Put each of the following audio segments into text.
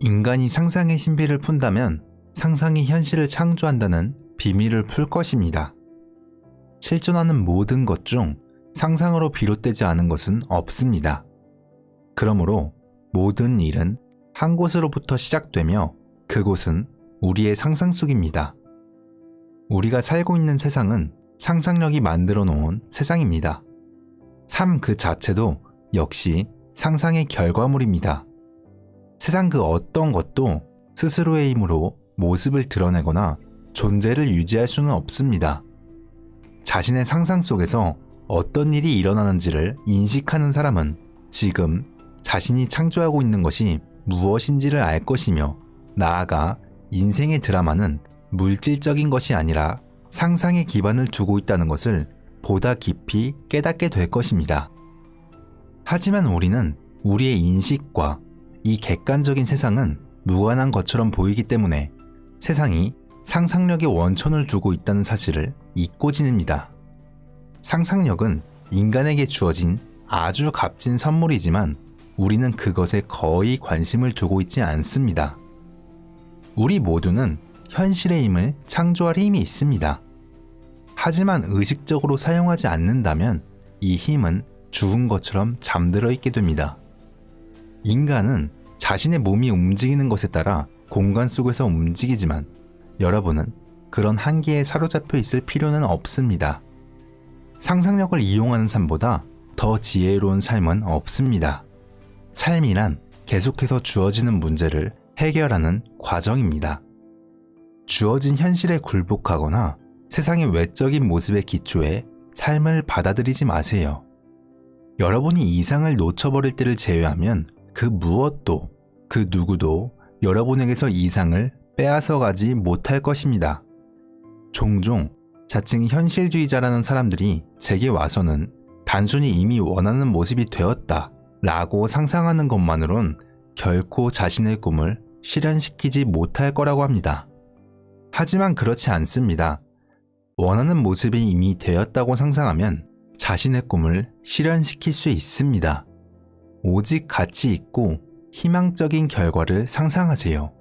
인간이 상상의 신비를 푼다면 상상이 현실을 창조한다는 비밀을 풀 것입니다. 실존하는 모든 것 중 상상으로 비롯되지 않은 것은 없습니다. 그러므로 모든 일은 한 곳으로부터 시작되며 그곳은 우리의 상상 속입니다. 우리가 살고 있는 세상은 상상력이 만들어 놓은 세상입니다. 삶 그 자체도 역시 상상의 결과물입니다. 세상 그 어떤 것도 스스로의 힘으로 모습을 드러내거나 존재를 유지할 수는 없습니다. 자신의 상상 속에서 어떤 일이 일어나는지를 인식하는 사람은 지금 자신이 창조하고 있는 것이 무엇인지를 알 것이며, 나아가 인생의 드라마는 물질적인 것이 아니라 상상에 기반을 두고 있다는 것을 보다 깊이 깨닫게 될 것입니다. 하지만 우리는 우리의 인식과 이 객관적인 세상은 무관한 것처럼 보이기 때문에 세상이 상상력의 원천을 두고 있다는 사실을 잊고 지냅니다. 상상력은 인간에게 주어진 아주 값진 선물이지만 우리는 그것에 거의 관심을 두고 있지 않습니다. 우리 모두는 현실의 힘을 창조할 힘이 있습니다. 하지만 의식적으로 사용하지 않는다면 이 힘은 죽은 것처럼 잠들어 있게 됩니다. 인간은 자신의 몸이 움직이는 것에 따라 공간 속에서 움직이지만 여러분은 그런 한계에 사로잡혀 있을 필요는 없습니다. 상상력을 이용하는 삶보다 더 지혜로운 삶은 없습니다. 삶이란 계속해서 주어지는 문제를 해결하는 과정입니다. 주어진 현실에 굴복하거나 세상의 외적인 모습에 기초해 삶을 받아들이지 마세요. 여러분이 이상을 놓쳐버릴 때를 제외하면 그 무엇도, 그 누구도 여러분에게서 이상을 빼앗아 가지 못할 것입니다. 종종 자칭 현실주의자라는 사람들이 제게 와서는 단순히 이미 원하는 모습이 되었다 라고 상상하는 것만으론 결코 자신의 꿈을 실현시키지 못할 거라고 합니다. 하지만 그렇지 않습니다. 원하는 모습이 이미 되었다고 상상하면 자신의 꿈을 실현시킬 수 있습니다. 오직 가치 있고 희망적인 결과를 상상하세요.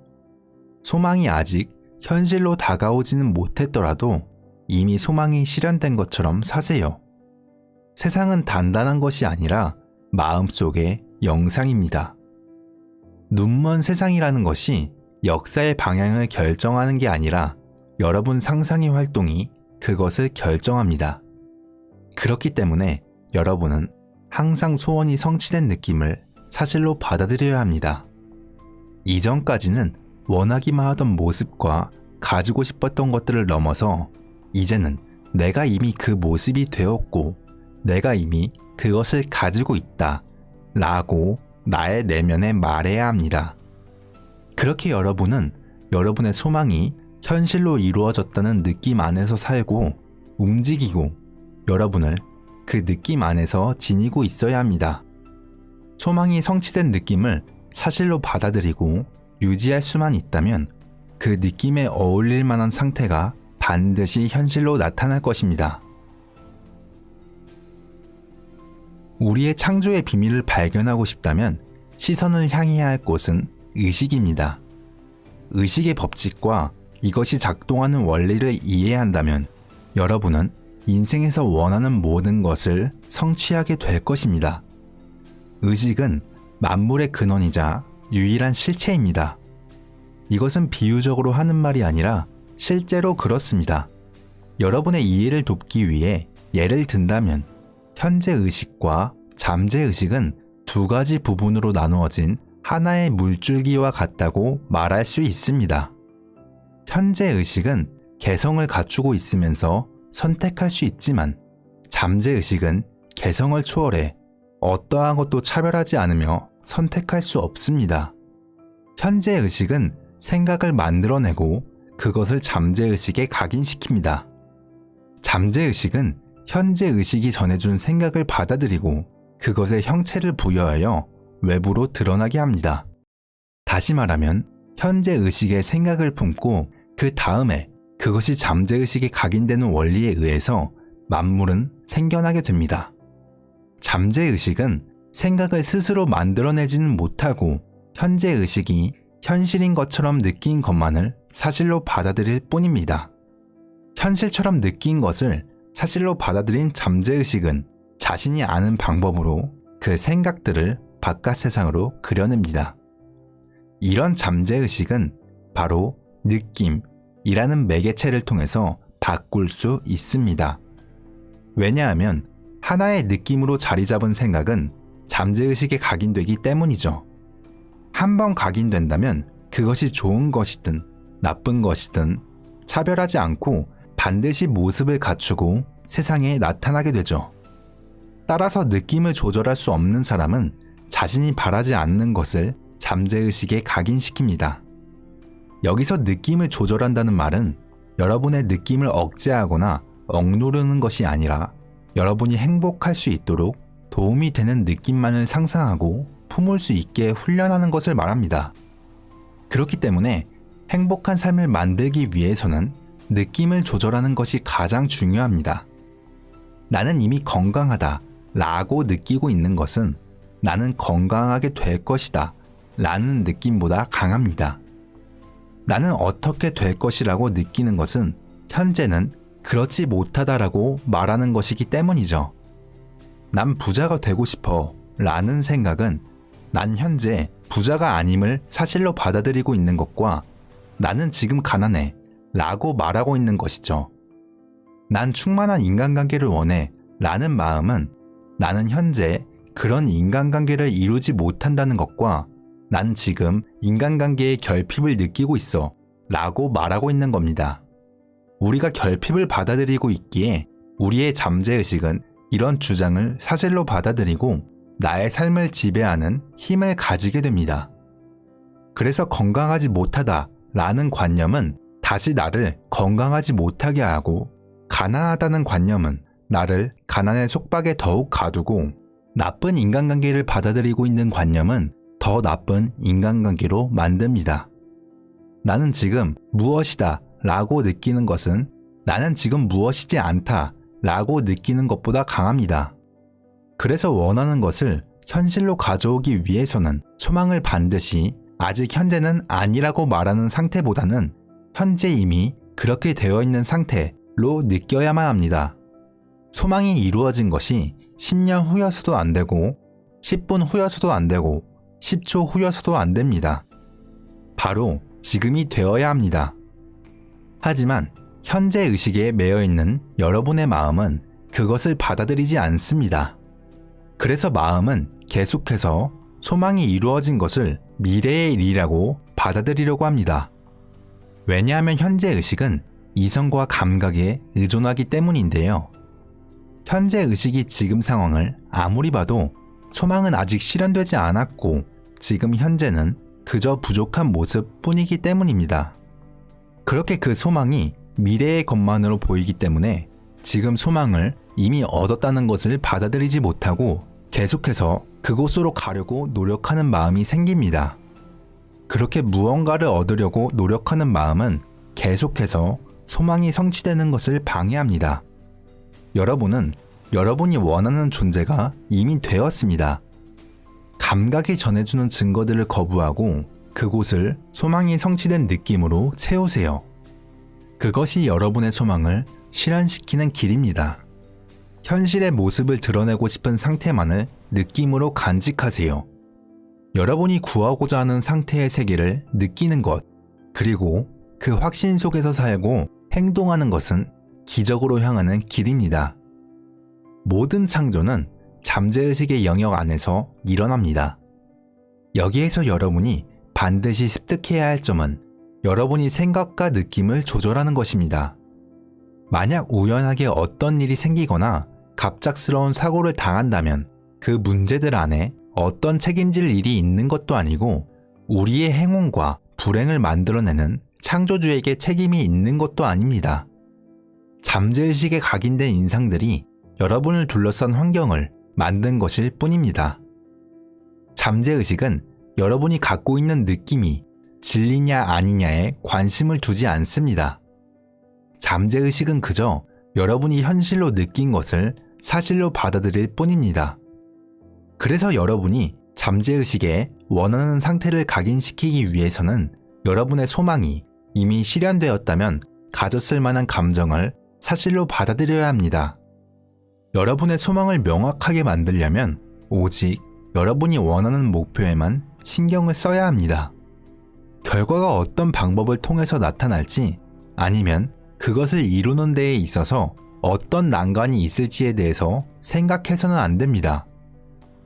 소망이 아직 현실로 다가오지는 못했더라도 이미 소망이 실현된 것처럼 사세요. 세상은 단단한 것이 아니라 마음속의 영상입니다. 눈먼 세상이라는 것이 역사의 방향을 결정하는 게 아니라 여러분 상상의 활동이 그것을 결정합니다. 그렇기 때문에 여러분은 항상 소원이 성취된 느낌을 사실로 받아들여야 합니다. 이전까지는 원하기만 하던 모습과 가지고 싶었던 것들을 넘어서 이제는 내가 이미 그 모습이 되었고 내가 이미 그것을 가지고 있다 라고 나의 내면에 말해야 합니다. 그렇게 여러분은 여러분의 소망이 현실로 이루어졌다는 느낌 안에서 살고 움직이고 여러분을 그 느낌 안에서 지니고 있어야 합니다. 소망이 성취된 느낌을 사실로 받아들이고 유지할 수만 있다면 그 느낌에 어울릴 만한 상태가 반드시 현실로 나타날 것입니다. 우리의 창조의 비밀을 발견하고 싶다면 시선을 향해야 할 곳은 의식입니다. 의식의 법칙과 이것이 작동하는 원리를 이해한다면 여러분은 인생에서 원하는 모든 것을 성취하게 될 것입니다. 의식은 만물의 근원이자 유일한 실체입니다. 이것은 비유적으로 하는 말이 아니라 실제로 그렇습니다. 여러분의 이해를 돕기 위해 예를 든다면 현재 의식과 잠재 의식은 두 가지 부분으로 나누어진 하나의 물줄기와 같다고 말할 수 있습니다. 현재 의식은 개성을 갖추고 있으면서 선택할 수 있지만 잠재 의식은 개성을 초월해 어떠한 것도 차별하지 않으며 선택할 수 없습니다. 현재 의식은 생각을 만들어내고 그것을 잠재 의식에 각인시킵니다. 잠재 의식은 현재 의식이 전해준 생각을 받아들이고 그것의 형체를 부여하여 외부로 드러나게 합니다. 다시 말하면 현재 의식의 생각을 품고 그 다음에 그것이 잠재 의식에 각인되는 원리에 의해서 만물은 생겨나게 됩니다. 잠재 의식은 생각을 스스로 만들어내지는 못하고 현재 의식이 현실인 것처럼 느낀 것만을 사실로 받아들일 뿐입니다. 현실처럼 느낀 것을 사실로 받아들인 잠재의식은 자신이 아는 방법으로 그 생각들을 바깥 세상으로 그려냅니다. 이런 잠재의식은 바로 느낌이라는 매개체를 통해서 바꿀 수 있습니다. 왜냐하면 하나의 느낌으로 자리 잡은 생각은 잠재의식에 각인되기 때문이죠. 한번 각인된다면 그것이 좋은 것이든 나쁜 것이든 차별하지 않고 반드시 모습을 갖추고 세상에 나타나게 되죠. 따라서 느낌을 조절할 수 없는 사람은 자신이 바라지 않는 것을 잠재의식에 각인시킵니다. 여기서 느낌을 조절한다는 말은 여러분의 느낌을 억제하거나 억누르는 것이 아니라 여러분이 행복할 수 있도록 도움이 되는 느낌만을 상상하고 품을 수 있게 훈련하는 것을 말합니다. 그렇기 때문에 행복한 삶을 만들기 위해서는 느낌을 조절하는 것이 가장 중요합니다. 나는 이미 건강하다 라고 느끼고 있는 것은 나는 건강하게 될 것이다 라는 느낌보다 강합니다. 나는 어떻게 될 것이라고 느끼는 것은 현재는 그렇지 못하다라고 말하는 것이기 때문이죠. 난 부자가 되고 싶어 라는 생각은 난 현재 부자가 아님을 사실로 받아들이고 있는 것과 나는 지금 가난해 라고 말하고 있는 것이죠. 난 충만한 인간관계를 원해 라는 마음은 나는 현재 그런 인간관계를 이루지 못한다는 것과 난 지금 인간관계의 결핍을 느끼고 있어 라고 말하고 있는 겁니다. 우리가 결핍을 받아들이고 있기에 우리의 잠재의식은 이런 주장을 사실로 받아들이고 나의 삶을 지배하는 힘을 가지게 됩니다. 그래서 건강하지 못하다 라는 관념은 다시 나를 건강하지 못하게 하고 가난하다는 관념은 나를 가난의 속박에 더욱 가두고 나쁜 인간관계를 받아들이고 있는 관념은 더 나쁜 인간관계로 만듭니다. 나는 지금 무엇이다 라고 느끼는 것은 나는 지금 무엇이지 않다 라고 느끼는 것보다 강합니다. 그래서 원하는 것을 현실로 가져오기 위해서는 소망을 반드시 아직 현재는 아니라고 말하는 상태보다는 현재 이미 그렇게 되어 있는 상태로 느껴야만 합니다. 소망이 이루어진 것이 10년 후여서도 안 되고 10분 후여서도 안 되고 10초 후여서도 안 됩니다. 바로 지금이 되어야 합니다. 하지만 현재 의식에 매여 있는 여러분의 마음은 그것을 받아들이지 않습니다. 그래서 마음은 계속해서 소망이 이루어진 것을 미래의 일이라고 받아들이려고 합니다. 왜냐하면 현재 의식은 이성과 감각에 의존하기 때문인데요. 현재 의식이 지금 상황을 아무리 봐도 소망은 아직 실현되지 않았고 지금 현재는 그저 부족한 모습 뿐이기 때문입니다. 그렇게 그 소망이 미래의 것만으로 보이기 때문에 지금 소망을 이미 얻었다는 것을 받아들이지 못하고 계속해서 그곳으로 가려고 노력하는 마음이 생깁니다. 그렇게 무언가를 얻으려고 노력하는 마음은 계속해서 소망이 성취되는 것을 방해합니다. 여러분은 여러분이 원하는 존재가 이미 되었습니다. 감각이 전해주는 증거들을 거부하고 그곳을 소망이 성취된 느낌으로 채우세요. 그것이 여러분의 소망을 실현시키는 길입니다. 현실의 모습을 드러내고 싶은 상태만을 느낌으로 간직하세요. 여러분이 구하고자 하는 상태의 세계를 느끼는 것, 그리고 그 확신 속에서 살고 행동하는 것은 기적으로 향하는 길입니다. 모든 창조는 잠재의식의 영역 안에서 일어납니다. 여기에서 여러분이 반드시 습득해야 할 점은 여러분이 생각과 느낌을 조절하는 것입니다. 만약 우연하게 어떤 일이 생기거나 갑작스러운 사고를 당한다면 그 문제들 안에 어떤 책임질 일이 있는 것도 아니고 우리의 행운과 불행을 만들어내는 창조주에게 책임이 있는 것도 아닙니다. 잠재의식에 각인된 인상들이 여러분을 둘러싼 환경을 만든 것일 뿐입니다. 잠재의식은 여러분이 갖고 있는 느낌이 진리냐 아니냐에 관심을 두지 않습니다. 잠재의식은 그저 여러분이 현실로 느낀 것을 사실로 받아들일 뿐입니다. 그래서 여러분이 잠재의식에 원하는 상태를 각인시키기 위해서는 여러분의 소망이 이미 실현되었다면 가졌을 만한 감정을 사실로 받아들여야 합니다. 여러분의 소망을 명확하게 만들려면 오직 여러분이 원하는 목표에만 신경을 써야 합니다. 결과가 어떤 방법을 통해서 나타날지 아니면 그것을 이루는 데에 있어서 어떤 난관이 있을지에 대해서 생각해서는 안 됩니다.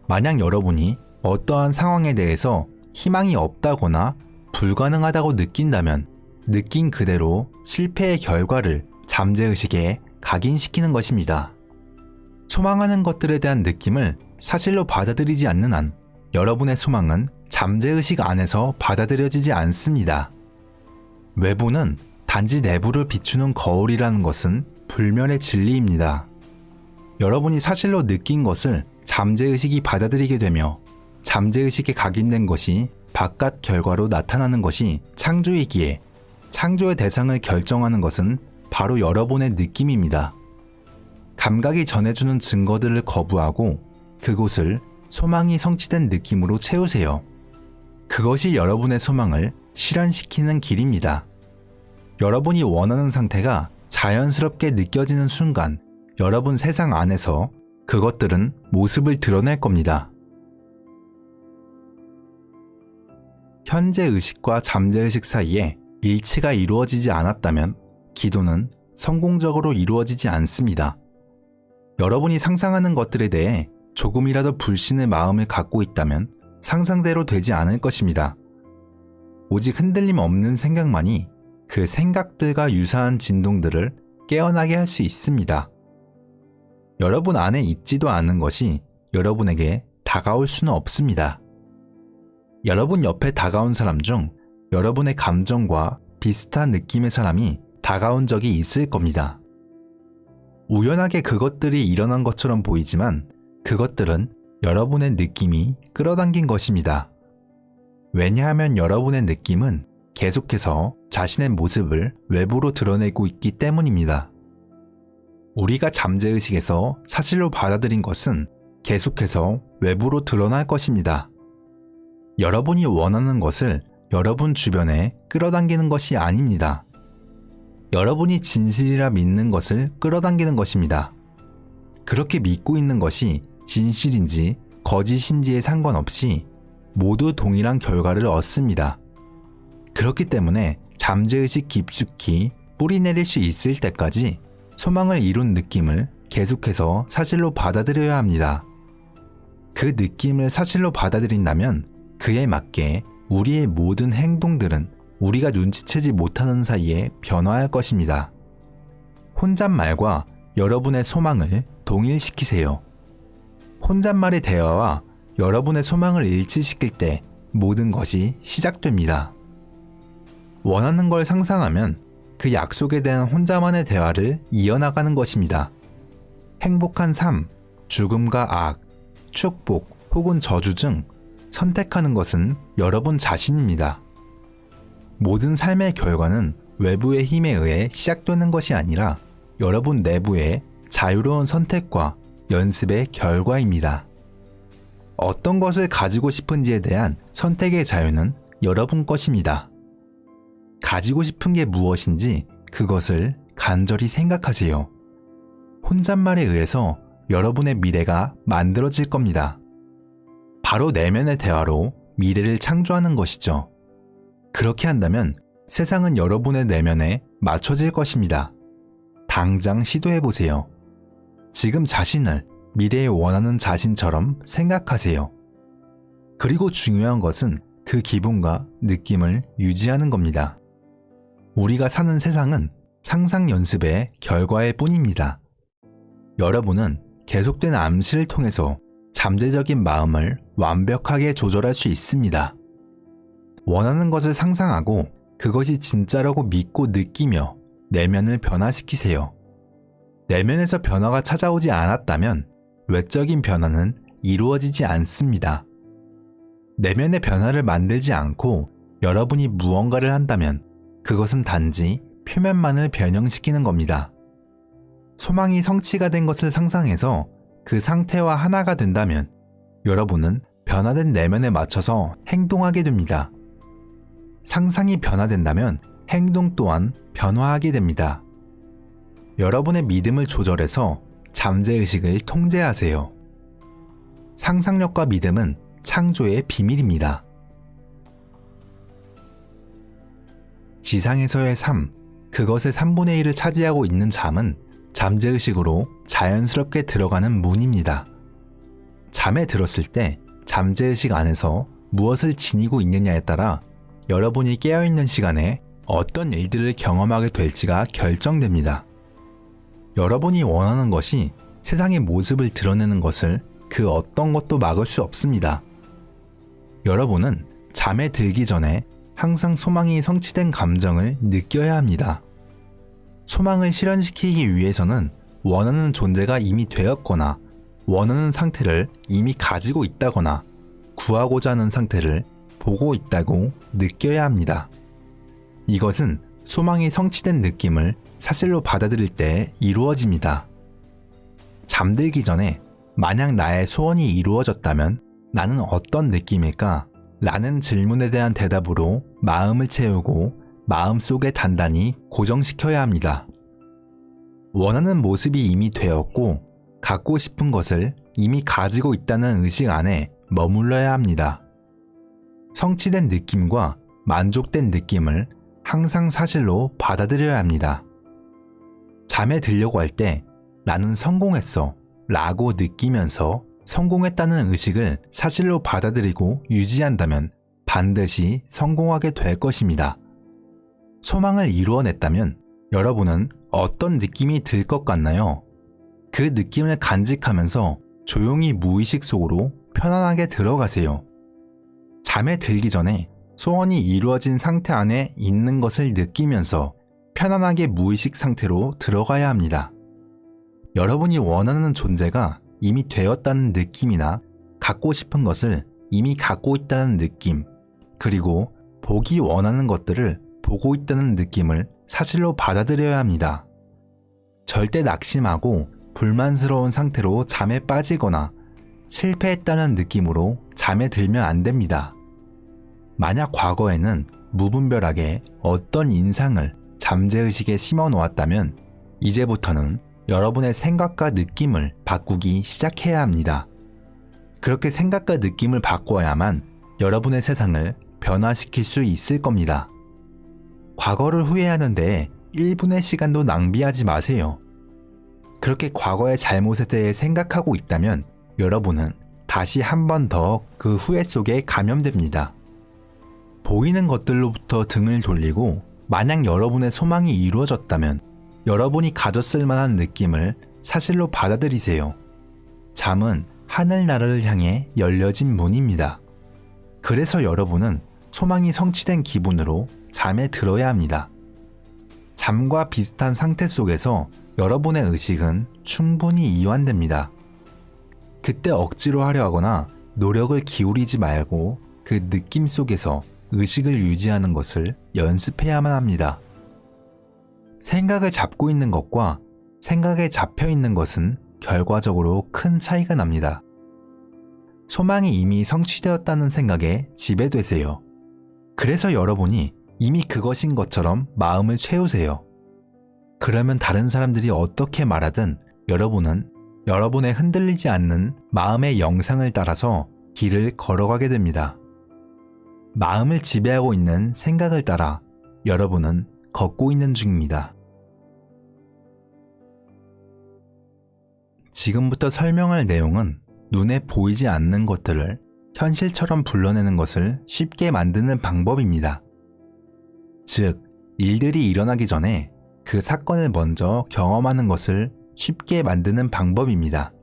만약 여러분이 어떠한 상황에 대해서 희망이 없다거나 불가능하다고 느낀다면 느낀 그대로 실패의 결과를 잠재의식에 각인시키는 것입니다. 소망하는 것들에 대한 느낌을 사실로 받아들이지 않는 한 여러분의 소망은 잠재의식 안에서 받아들여지지 않습니다. 외부는 단지 내부를 비추는 거울이라는 것은 불멸의 진리입니다. 여러분이 사실로 느낀 것을 잠재의식이 받아들이게 되며 잠재의식에 각인된 것이 바깥 결과로 나타나는 것이 창조이기에 창조의 대상을 결정하는 것은 바로 여러분의 느낌입니다. 감각이 전해주는 증거들을 거부하고 그곳을 소망이 성취된 느낌으로 채우세요. 그것이 여러분의 소망을 실현시키는 길입니다. 여러분이 원하는 상태가 자연스럽게 느껴지는 순간 여러분 세상 안에서 그것들은 모습을 드러낼 겁니다. 현재 의식과 잠재의식 사이에 일치가 이루어지지 않았다면 기도는 성공적으로 이루어지지 않습니다. 여러분이 상상하는 것들에 대해 조금이라도 불신의 마음을 갖고 있다면 상상대로 되지 않을 것입니다. 오직 흔들림 없는 생각만이 그 생각들과 유사한 진동들을 깨어나게 할 수 있습니다. 여러분 안에 있지도 않은 것이 여러분에게 다가올 수는 없습니다. 여러분 옆에 다가온 사람 중 여러분의 감정과 비슷한 느낌의 사람이 다가온 적이 있을 겁니다. 우연하게 그것들이 일어난 것처럼 보이지만 그것들은 여러분의 느낌이 끌어당긴 것입니다. 왜냐하면 여러분의 느낌은 계속해서 자신의 모습을 외부로 드러내고 있기 때문입니다. 우리가 잠재의식에서 사실로 받아들인 것은 계속해서 외부로 드러날 것입니다. 여러분이 원하는 것을 여러분 주변에 끌어당기는 것이 아닙니다. 여러분이 진실이라 믿는 것을 끌어당기는 것입니다. 그렇게 믿고 있는 것이 진실인지 거짓인지에 상관없이 모두 동일한 결과를 얻습니다. 그렇기 때문에 잠재의식 깊숙이 뿌리내릴 수 있을 때까지 소망을 이룬 느낌을 계속해서 사실로 받아들여야 합니다. 그 느낌을 사실로 받아들인다면 그에 맞게 우리의 모든 행동들은 우리가 눈치채지 못하는 사이에 변화할 것입니다. 혼잣말과 여러분의 소망을 동일시키세요. 혼잣말의 대화와 여러분의 소망을 일치시킬 때 모든 것이 시작됩니다. 원하는 걸 상상하면 그 약속에 대한 혼자만의 대화를 이어나가는 것입니다. 행복한 삶, 죽음과 악, 축복 혹은 저주 중 선택하는 것은 여러분 자신입니다. 모든 삶의 결과는 외부의 힘에 의해 시작되는 것이 아니라 여러분 내부의 자유로운 선택과 연습의 결과입니다. 어떤 것을 가지고 싶은지에 대한 선택의 자유는 여러분 것입니다. 가지고 싶은 게 무엇인지 그것을 간절히 생각하세요. 혼잣말에 의해서 여러분의 미래가 만들어질 겁니다. 바로 내면의 대화로 미래를 창조하는 것이죠. 그렇게 한다면 세상은 여러분의 내면에 맞춰질 것입니다. 당장 시도해보세요. 지금 자신을 미래에 원하는 자신처럼 생각하세요. 그리고 중요한 것은 그 기분과 느낌을 유지하는 겁니다. 우리가 사는 세상은 상상 연습의 결과일 뿐입니다. 여러분은 계속된 암시를 통해서 잠재적인 마음을 완벽하게 조절할 수 있습니다. 원하는 것을 상상하고 그것이 진짜라고 믿고 느끼며 내면을 변화시키세요. 내면에서 변화가 찾아오지 않았다면 외적인 변화는 이루어지지 않습니다. 내면의 변화를 만들지 않고 여러분이 무언가를 한다면 그것은 단지 표면만을 변형시키는 겁니다. 소망이 성취가 된 것을 상상해서 그 상태와 하나가 된다면 여러분은 변화된 내면에 맞춰서 행동하게 됩니다. 상상이 변화된다면 행동 또한 변화하게 됩니다. 여러분의 믿음을 조절해서 잠재의식을 통제하세요. 상상력과 믿음은 창조의 비밀입니다. 지상에서의 삶, 그것의 3분의 1을 차지하고 있는 잠은 잠재의식으로 자연스럽게 들어가는 문입니다. 잠에 들었을 때 잠재의식 안에서 무엇을 지니고 있느냐에 따라 여러분이 깨어있는 시간에 어떤 일들을 경험하게 될지가 결정됩니다. 여러분이 원하는 것이 세상의 모습을 드러내는 것을 그 어떤 것도 막을 수 없습니다. 여러분은 잠에 들기 전에 항상 소망이 성취된 감정을 느껴야 합니다. 소망을 실현시키기 위해서는 원하는 존재가 이미 되었거나 원하는 상태를 이미 가지고 있다거나 구하고자 하는 상태를 보고 있다고 느껴야 합니다. 이것은 소망이 성취된 느낌을 사실로 받아들일 때 이루어집니다. 잠들기 전에 만약 나의 소원이 이루어졌다면 나는 어떤 느낌일까? 라는 질문에 대한 대답으로 마음을 채우고 마음속에 단단히 고정시켜야 합니다. 원하는 모습이 이미 되었고 갖고 싶은 것을 이미 가지고 있다는 의식 안에 머물러야 합니다. 성취된 느낌과 만족된 느낌을 항상 사실로 받아들여야 합니다. 잠에 들려고 할 때 나는 성공했어 라고 느끼면서 성공했다는 의식을 사실로 받아들이고 유지한다면 반드시 성공하게 될 것입니다. 소망을 이루어냈다면 여러분은 어떤 느낌이 들 것 같나요? 그 느낌을 간직하면서 조용히 무의식 속으로 편안하게 들어가세요. 잠에 들기 전에 소원이 이루어진 상태 안에 있는 것을 느끼면서 편안하게 무의식 상태로 들어가야 합니다. 여러분이 원하는 존재가 이미 되었다는 느낌이나 갖고 싶은 것을 이미 갖고 있다는 느낌, 그리고 보기 원하는 것들을 보고 있다는 느낌을 사실로 받아들여야 합니다. 절대 낙심하고 불만스러운 상태로 잠에 빠지거나 실패했다는 느낌으로 잠에 들면 안 됩니다. 만약 과거에는 무분별하게 어떤 인상을 잠재의식에 심어 놓았다면 이제부터는 여러분의 생각과 느낌을 바꾸기 시작해야 합니다. 그렇게 생각과 느낌을 바꿔야만 여러분의 세상을 변화시킬 수 있을 겁니다. 과거를 후회하는데 1분의 시간도 낭비하지 마세요. 그렇게 과거의 잘못에 대해 생각하고 있다면 여러분은 다시 한 번 더 그 후회 속에 감염됩니다. 보이는 것들로부터 등을 돌리고 만약 여러분의 소망이 이루어졌다면 여러분이 가졌을 만한 느낌을 사실로 받아들이세요. 잠은 하늘나라를 향해 열려진 문입니다. 그래서 여러분은 소망이 성취된 기분으로 잠에 들어야 합니다. 잠과 비슷한 상태 속에서 여러분의 의식은 충분히 이완됩니다. 그때 억지로 하려 하거나 노력을 기울이지 말고 그 느낌 속에서 의식을 유지하는 것을 연습해야만 합니다. 생각을 잡고 있는 것과 생각에 잡혀 있는 것은 결과적으로 큰 차이가 납니다. 소망이 이미 성취되었다는 생각에 지배되세요. 그래서 여러분이 이미 그것인 것처럼 마음을 채우세요. 그러면 다른 사람들이 어떻게 말하든 여러분은 여러분의 흔들리지 않는 마음의 영상을 따라서 길을 걸어가게 됩니다. 마음을 지배하고 있는 생각을 따라 여러분은 걷고 있는 중입니다. 지금부터 설명할 내용은 눈에 보이지 않는 것들을 현실처럼 불러내는 것을 쉽게 만드는 방법입니다. 즉, 일들이 일어나기 전에 그 사건을 먼저 경험하는 것을 쉽게 만드는 방법입니다.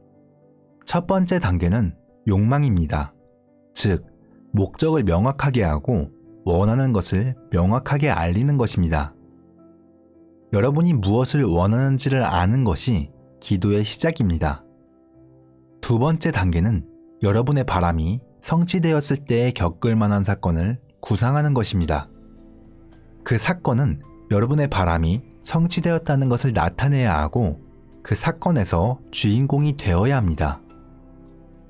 첫 번째 단계는 욕망입니다. 즉, 목적을 명확하게 하고 원하는 것을 명확하게 알리는 것입니다. 여러분이 무엇을 원하는지를 아는 것이 기도의 시작입니다. 두 번째 단계는 여러분의 바람이 성취되었을 때 겪을 만한 사건을 구상하는 것입니다. 그 사건은 여러분의 바람이 성취되었다는 것을 나타내야 하고 그 사건에서 주인공이 되어야 합니다.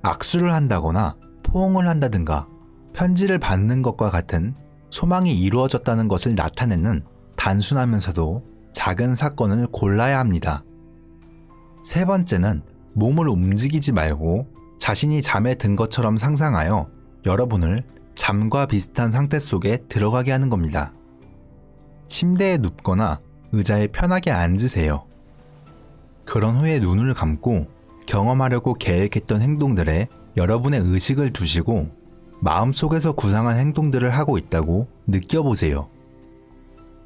악수를 한다거나 포옹을 한다든가 편지를 받는 것과 같은 소망이 이루어졌다는 것을 나타내는 단순하면서도 작은 사건을 골라야 합니다. 세 번째는 몸을 움직이지 말고 자신이 잠에 든 것처럼 상상하여 여러분을 잠과 비슷한 상태 속에 들어가게 하는 겁니다. 침대에 눕거나 의자에 편하게 앉으세요. 그런 후에 눈을 감고 경험하려고 계획했던 행동들에 여러분의 의식을 두시고 마음속에서 구상한 행동들을 하고 있다고 느껴보세요.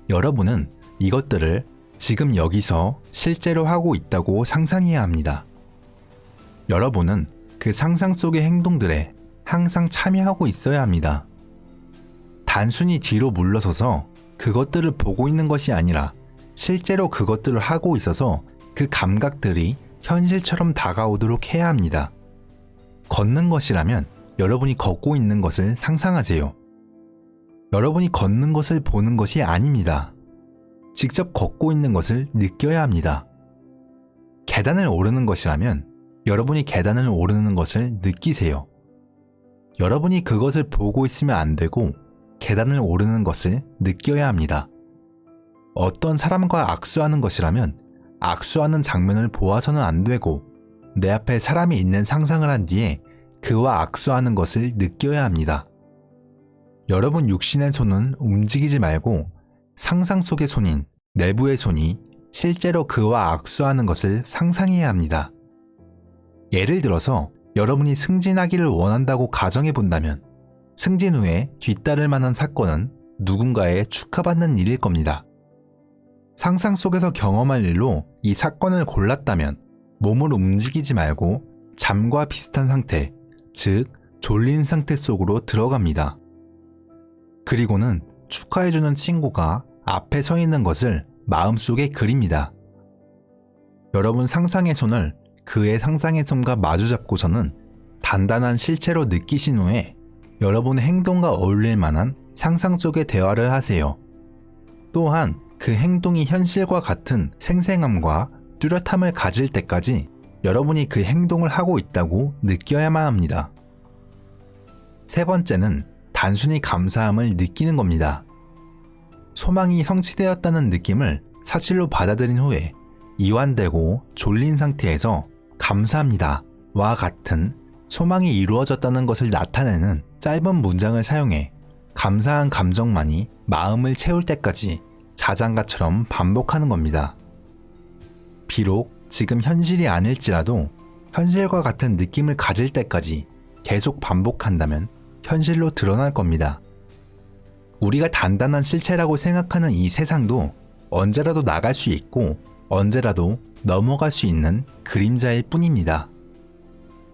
여러분은 이것들을 지금 여기서 실제로 하고 있다고 상상해야 합니다. 여러분은 그 상상 속의 행동들에 항상 참여하고 있어야 합니다. 단순히 뒤로 물러서서 그것들을 보고 있는 것이 아니라 실제로 그것들을 하고 있어서 그 감각들이 현실처럼 다가오도록 해야 합니다. 걷는 것이라면 여러분이 걷고 있는 것을 상상하세요. 여러분이 걷는 것을 보는 것이 아닙니다. 직접 걷고 있는 것을 느껴야 합니다. 계단을 오르는 것이라면 여러분이 계단을 오르는 것을 느끼세요. 여러분이 그것을 보고 있으면 안 되고 계단을 오르는 것을 느껴야 합니다. 어떤 사람과 악수하는 것이라면 악수하는 장면을 보아서는 안 되고 내 앞에 사람이 있는 상상을 한 뒤에 그와 악수하는 것을 느껴야 합니다. 여러분 육신의 손은 움직이지 말고 상상 속의 손인 내부의 손이 실제로 그와 악수하는 것을 상상해야 합니다. 예를 들어서 여러분이 승진하기를 원한다고 가정해 본다면 승진 후에 뒤따를 만한 사건은 누군가의 축하받는 일일 겁니다. 상상 속에서 경험할 일로 이 사건을 골랐다면 몸을 움직이지 말고 잠과 비슷한 상태, 즉 졸린 상태 속으로 들어갑니다. 그리고는 축하해주는 친구가 앞에 서 있는 것을 마음속에 그립니다. 여러분 상상의 손을 그의 상상의 손과 마주잡고서는 단단한 실체로 느끼신 후에 여러분의 행동과 어울릴 만한 상상 속의 대화를 하세요. 또한 그 행동이 현실과 같은 생생함과 뚜렷함을 가질 때까지 여러분이 그 행동을 하고 있다고 느껴야만 합니다. 세 번째는 단순히 감사함을 느끼는 겁니다. 소망이 성취되었다는 느낌을 사실로 받아들인 후에 이완되고 졸린 상태에서 감사합니다 와 같은 소망이 이루어졌다는 것을 나타내는 짧은 문장을 사용해 감사한 감정만이 마음을 채울 때까지 자장가처럼 반복하는 겁니다. 비록 지금 현실이 아닐지라도 현실과 같은 느낌을 가질 때까지 계속 반복한다면 현실로 드러날 겁니다. 우리가 단단한 실체라고 생각하는 이 세상도 언제라도 나갈 수 있고 언제라도 넘어갈 수 있는 그림자일 뿐입니다.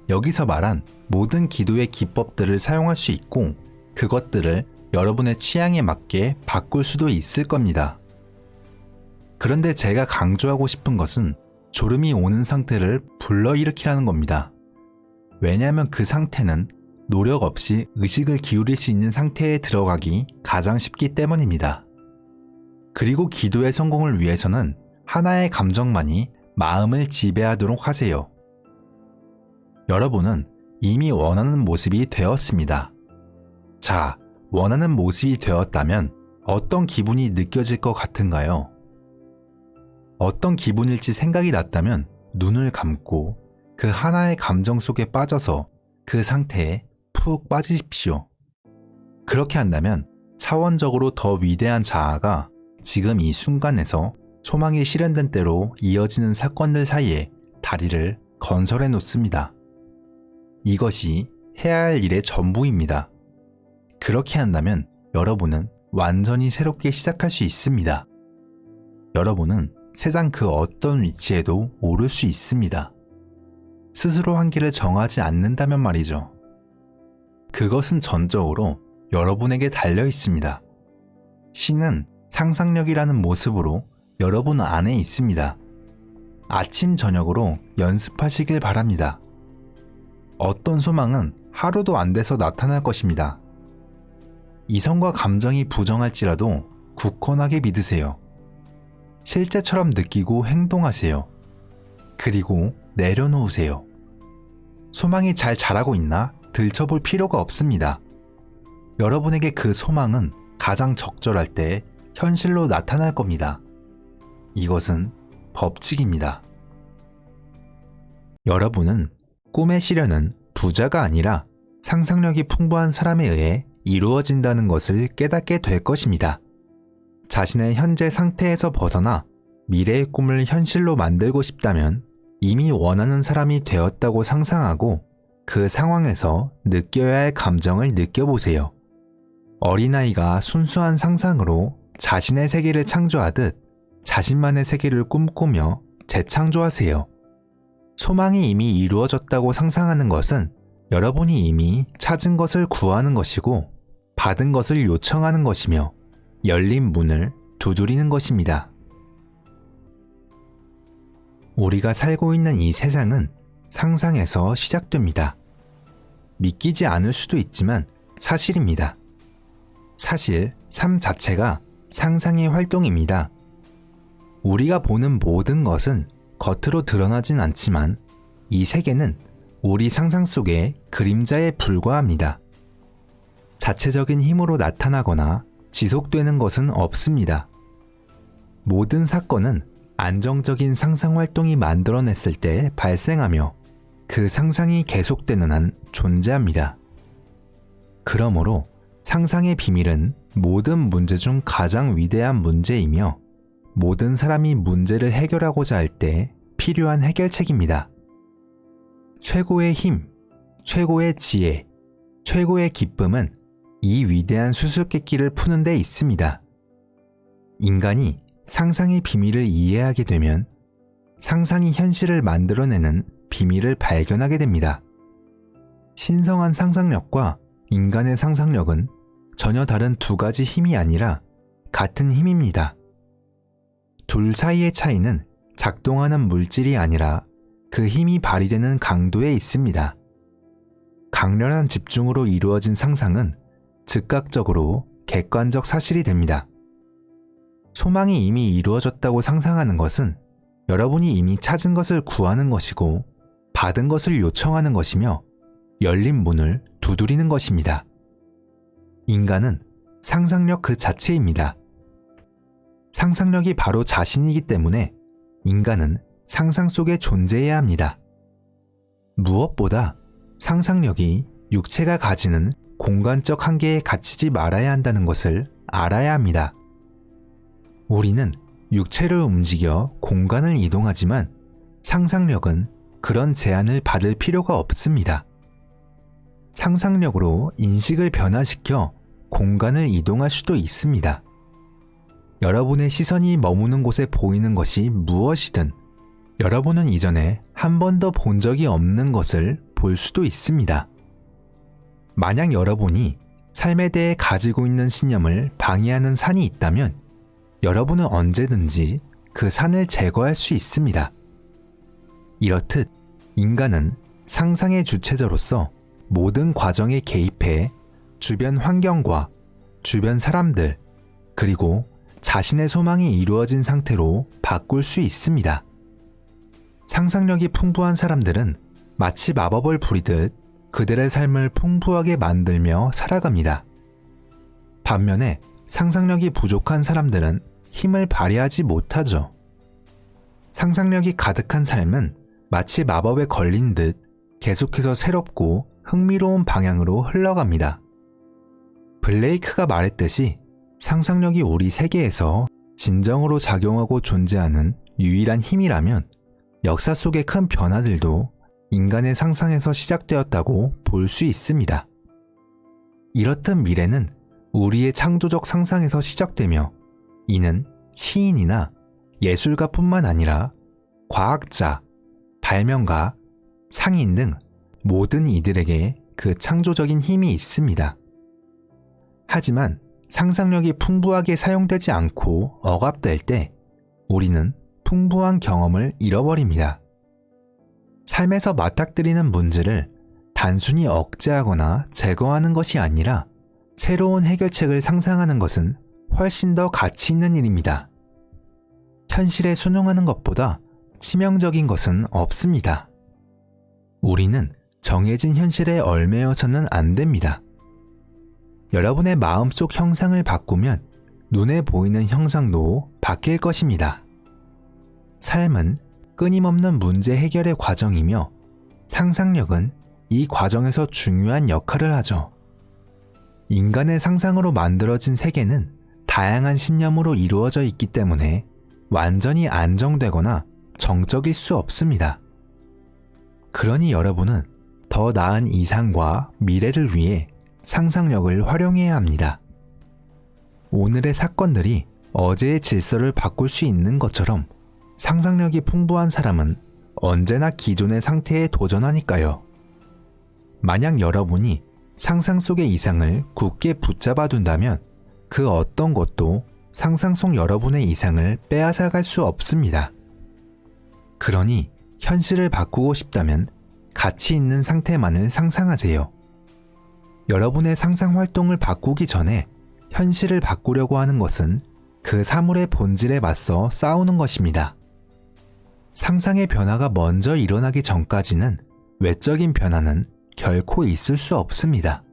여기서 말한 모든 기도의 기법들을 사용할 수 있고 그것들을 여러분의 취향에 맞게 바꿀 수도 있을 겁니다. 그런데 제가 강조하고 싶은 것은 졸음이 오는 상태를 불러일으키라는 겁니다. 왜냐하면 그 상태는 노력 없이 의식을 기울일 수 있는 상태에 들어가기 가장 쉽기 때문입니다. 그리고 기도의 성공을 위해서는 하나의 감정만이 마음을 지배하도록 하세요. 여러분은 이미 원하는 모습이 되었습니다. 자, 원하는 모습이 되었다면 어떤 기분이 느껴질 것 같은가요? 어떤 기분일지 생각이 났다면 눈을 감고 그 하나의 감정 속에 빠져서 그 상태에 푹 빠지십시오. 그렇게 한다면 차원적으로 더 위대한 자아가 지금 이 순간에서 소망이 실현된 때로 이어지는 사건들 사이에 다리를 건설해 놓습니다. 이것이 해야 할 일의 전부입니다. 그렇게 한다면 여러분은 완전히 새롭게 시작할 수 있습니다. 여러분은 세상 그 어떤 위치에도 오를 수 있습니다. 스스로 한계를 정하지 않는다면 말이죠. 그것은 전적으로 여러분에게 달려 있습니다. 신은 상상력이라는 모습으로 여러분 안에 있습니다. 아침 저녁으로 연습하시길 바랍니다. 어떤 소망은 하루도 안 돼서 나타날 것입니다. 이성과 감정이 부정할지라도 굳건하게 믿으세요. 실제처럼 느끼고 행동하세요. 그리고 내려놓으세요. 소망이 잘 자라고 있나 들춰볼 필요가 없습니다. 여러분에게 그 소망은 가장 적절할 때 현실로 나타날 겁니다. 이것은 법칙입니다. 여러분은 꿈의 실현은 부자가 아니라 상상력이 풍부한 사람에 의해 이루어진다는 것을 깨닫게 될 것입니다. 자신의 현재 상태에서 벗어나 미래의 꿈을 현실로 만들고 싶다면 이미 원하는 사람이 되었다고 상상하고 그 상황에서 느껴야 할 감정을 느껴보세요. 어린아이가 순수한 상상으로 자신의 세계를 창조하듯 자신만의 세계를 꿈꾸며 재창조하세요. 소망이 이미 이루어졌다고 상상하는 것은 여러분이 이미 찾은 것을 구하는 것이고 받은 것을 요청하는 것이며 열린 문을 두드리는 것입니다. 우리가 살고 있는 이 세상은 상상에서 시작됩니다. 믿기지 않을 수도 있지만 사실입니다. 사실 삶 자체가 상상의 활동입니다. 우리가 보는 모든 것은 겉으로 드러나진 않지만 이 세계는 우리 상상 속의 그림자에 불과합니다. 자체적인 힘으로 나타나거나 지속되는 것은 없습니다. 모든 사건은 안정적인 상상 활동이 만들어냈을 때 발생하며 그 상상이 계속되는 한 존재합니다. 그러므로 상상의 비밀은 모든 문제 중 가장 위대한 문제이며 모든 사람이 문제를 해결하고자 할 때 필요한 해결책입니다. 최고의 힘, 최고의 지혜, 최고의 기쁨은 이 위대한 수수께끼를 푸는 데 있습니다. 인간이 상상의 비밀을 이해하게 되면 상상이 현실을 만들어내는 비밀을 발견하게 됩니다. 신성한 상상력과 인간의 상상력은 전혀 다른 두 가지 힘이 아니라 같은 힘입니다. 둘 사이의 차이는 작동하는 물질이 아니라 그 힘이 발휘되는 강도에 있습니다. 강렬한 집중으로 이루어진 상상은 즉각적으로 객관적 사실이 됩니다. 소망이 이미 이루어졌다고 상상하는 것은 여러분이 이미 찾은 것을 구하는 것이고 받은 것을 요청하는 것이며 열린 문을 두드리는 것입니다. 인간은 상상력 그 자체입니다. 상상력이 바로 자신이기 때문에 인간은 상상 속에 존재해야 합니다. 무엇보다 상상력이 육체가 가지는 공간적 한계에 갇히지 말아야 한다는 것을 알아야 합니다. 우리는 육체를 움직여 공간을 이동하지만 상상력은 그런 제한을 받을 필요가 없습니다. 상상력으로 인식을 변화시켜 공간을 이동할 수도 있습니다. 여러분의 시선이 머무는 곳에 보이는 것이 무엇이든 여러분은 이전에 한 번도 본 적이 없는 것을 볼 수도 있습니다. 만약 여러분이 삶에 대해 가지고 있는 신념을 방해하는 산이 있다면 여러분은 언제든지 그 산을 제거할 수 있습니다. 이렇듯 인간은 상상의 주체자로서 모든 과정에 개입해 주변 환경과 주변 사람들 그리고 자신의 소망이 이루어진 상태로 바꿀 수 있습니다. 상상력이 풍부한 사람들은 마치 마법을 부리듯 그들의 삶을 풍부하게 만들며 살아갑니다. 반면에 상상력이 부족한 사람들은 힘을 발휘하지 못하죠. 상상력이 가득한 삶은 마치 마법에 걸린 듯 계속해서 새롭고 흥미로운 방향으로 흘러갑니다. 블레이크가 말했듯이 상상력이 우리 세계에서 진정으로 작용하고 존재하는 유일한 힘이라면 역사 속의 큰 변화들도 인간의 상상에서 시작되었다고 볼 수 있습니다. 이렇듯 미래는 우리의 창조적 상상에서 시작되며 이는 시인이나 예술가뿐만 아니라 과학자, 발명가, 상인 등 모든 이들에게 그 창조적인 힘이 있습니다. 하지만 상상력이 풍부하게 사용되지 않고 억압될 때 우리는 풍부한 경험을 잃어버립니다. 삶에서 맞닥뜨리는 문제를 단순히 억제하거나 제거하는 것이 아니라 새로운 해결책을 상상하는 것은 훨씬 더 가치 있는 일입니다. 현실에 순응하는 것보다 치명적인 것은 없습니다. 우리는 정해진 현실에 얽매여서는 안 됩니다. 여러분의 마음속 형상을 바꾸면 눈에 보이는 형상도 바뀔 것입니다. 삶은 끊임없는 문제 해결의 과정이며 상상력은 이 과정에서 중요한 역할을 하죠. 인간의 상상으로 만들어진 세계는 다양한 신념으로 이루어져 있기 때문에 완전히 안정되거나 정적일 수 없습니다. 그러니 여러분은 더 나은 이상과 미래를 위해 상상력을 활용해야 합니다. 오늘의 사건들이 어제의 질서를 바꿀 수 있는 것처럼 상상력이 풍부한 사람은 언제나 기존의 상태에 도전하니까요. 만약 여러분이 상상 속의 이상을 굳게 붙잡아 둔다면 그 어떤 것도 상상 속 여러분의 이상을 빼앗아갈 수 없습니다. 그러니 현실을 바꾸고 싶다면 가치 있는 상태만을 상상하세요. 여러분의 상상 활동을 바꾸기 전에 현실을 바꾸려고 하는 것은 그 사물의 본질에 맞서 싸우는 것입니다. 상상의 변화가 먼저 일어나기 전까지는 외적인 변화는 결코 있을 수 없습니다.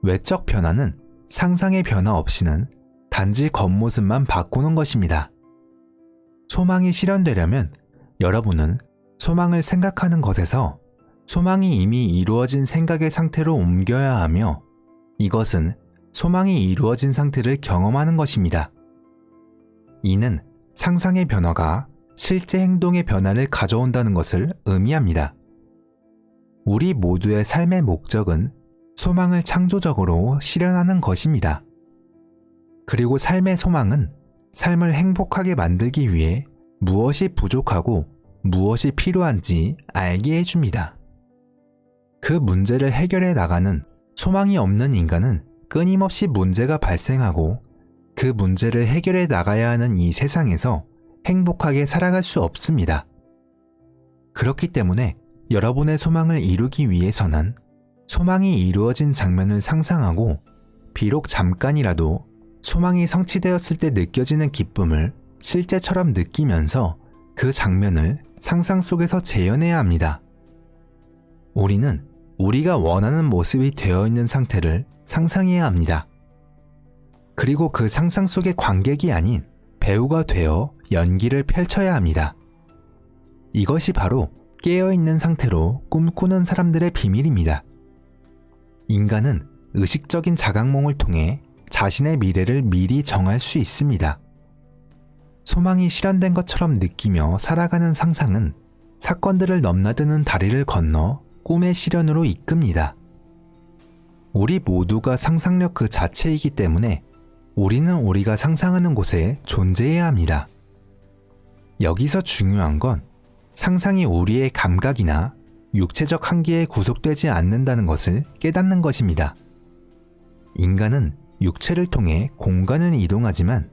외적 변화는 상상의 변화 없이는 단지 겉모습만 바꾸는 것입니다. 소망이 실현되려면 여러분은 소망을 생각하는 것에서 소망이 이미 이루어진 생각의 상태로 옮겨야 하며 이것은 소망이 이루어진 상태를 경험하는 것입니다. 이는 상상의 변화가 실제 행동의 변화를 가져온다는 것을 의미합니다. 우리 모두의 삶의 목적은 소망을 창조적으로 실현하는 것입니다. 그리고 삶의 소망은 삶을 행복하게 만들기 위해 무엇이 부족하고 무엇이 필요한지 알게 해줍니다. 그 문제를 해결해 나가는 소망이 없는 인간은 끊임없이 문제가 발생하고 그 문제를 해결해 나가야 하는 이 세상에서 행복하게 살아갈 수 없습니다. 그렇기 때문에 여러분의 소망을 이루기 위해서는 소망이 이루어진 장면을 상상하고 비록 잠깐이라도 소망이 성취되었을 때 느껴지는 기쁨을 실제처럼 느끼면서 그 장면을 상상 속에서 재현해야 합니다. 우리는 우리가 원하는 모습이 되어 있는 상태를 상상해야 합니다. 그리고 그 상상 속의 관객이 아닌 배우가 되어 연기를 펼쳐야 합니다. 이것이 바로 깨어있는 상태로 꿈꾸는 사람들의 비밀입니다. 인간은 의식적인 자각몽을 통해 자신의 미래를 미리 정할 수 있습니다. 소망이 실현된 것처럼 느끼며 살아가는 상상은 사건들을 넘나드는 다리를 건너 꿈의 실현으로 이끕니다. 우리 모두가 상상력 그 자체이기 때문에 우리는 우리가 상상하는 곳에 존재해야 합니다. 여기서 중요한 건 상상이 우리의 감각이나 육체적 한계에 구속되지 않는다는 것을 깨닫는 것입니다. 인간은 육체를 통해 공간을 이동하지만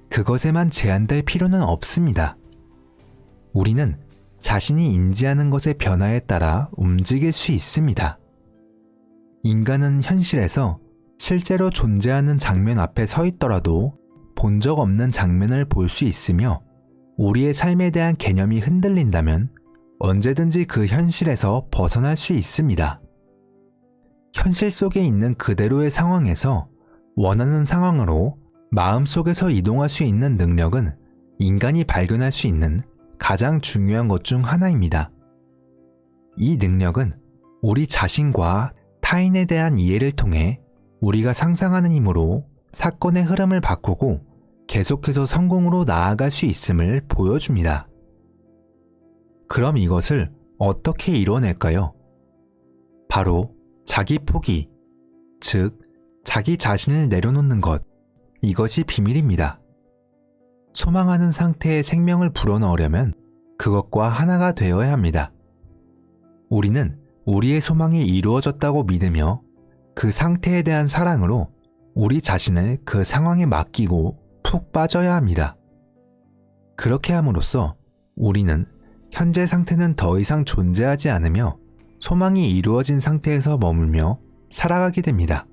그것에만 제한될 필요는 없습니다. 우리는 자신이 인지하는 것의 변화에 따라 움직일 수 있습니다. 인간은 현실에서 실제로 존재하는 장면 앞에 서 있더라도 본 적 없는 장면을 볼 수 있으며 우리의 삶에 대한 개념이 흔들린다면 언제든지 그 현실에서 벗어날 수 있습니다. 현실 속에 있는 그대로의 상황에서 원하는 상황으로 마음속에서 이동할 수 있는 능력은 인간이 발견할 수 있는 가장 중요한 것 중 하나입니다. 이 능력은 우리 자신과 타인에 대한 이해를 통해 우리가 상상하는 힘으로 사건의 흐름을 바꾸고 계속해서 성공으로 나아갈 수 있음을 보여줍니다. 그럼 이것을 어떻게 이뤄낼까요? 바로 자기 포기, 즉 자기 자신을 내려놓는 것, 이것이 비밀입니다. 소망하는 상태의 생명을 불어넣으려면 그것과 하나가 되어야 합니다. 우리는 우리의 소망이 이루어졌다고 믿으며 그 상태에 대한 사랑으로 우리 자신을 그 상황에 맡기고 푹 빠져야 합니다. 그렇게 함으로써 우리는 현재 상태는 더 이상 존재하지 않으며 소망이 이루어진 상태에서 머물며 살아가게 됩니다.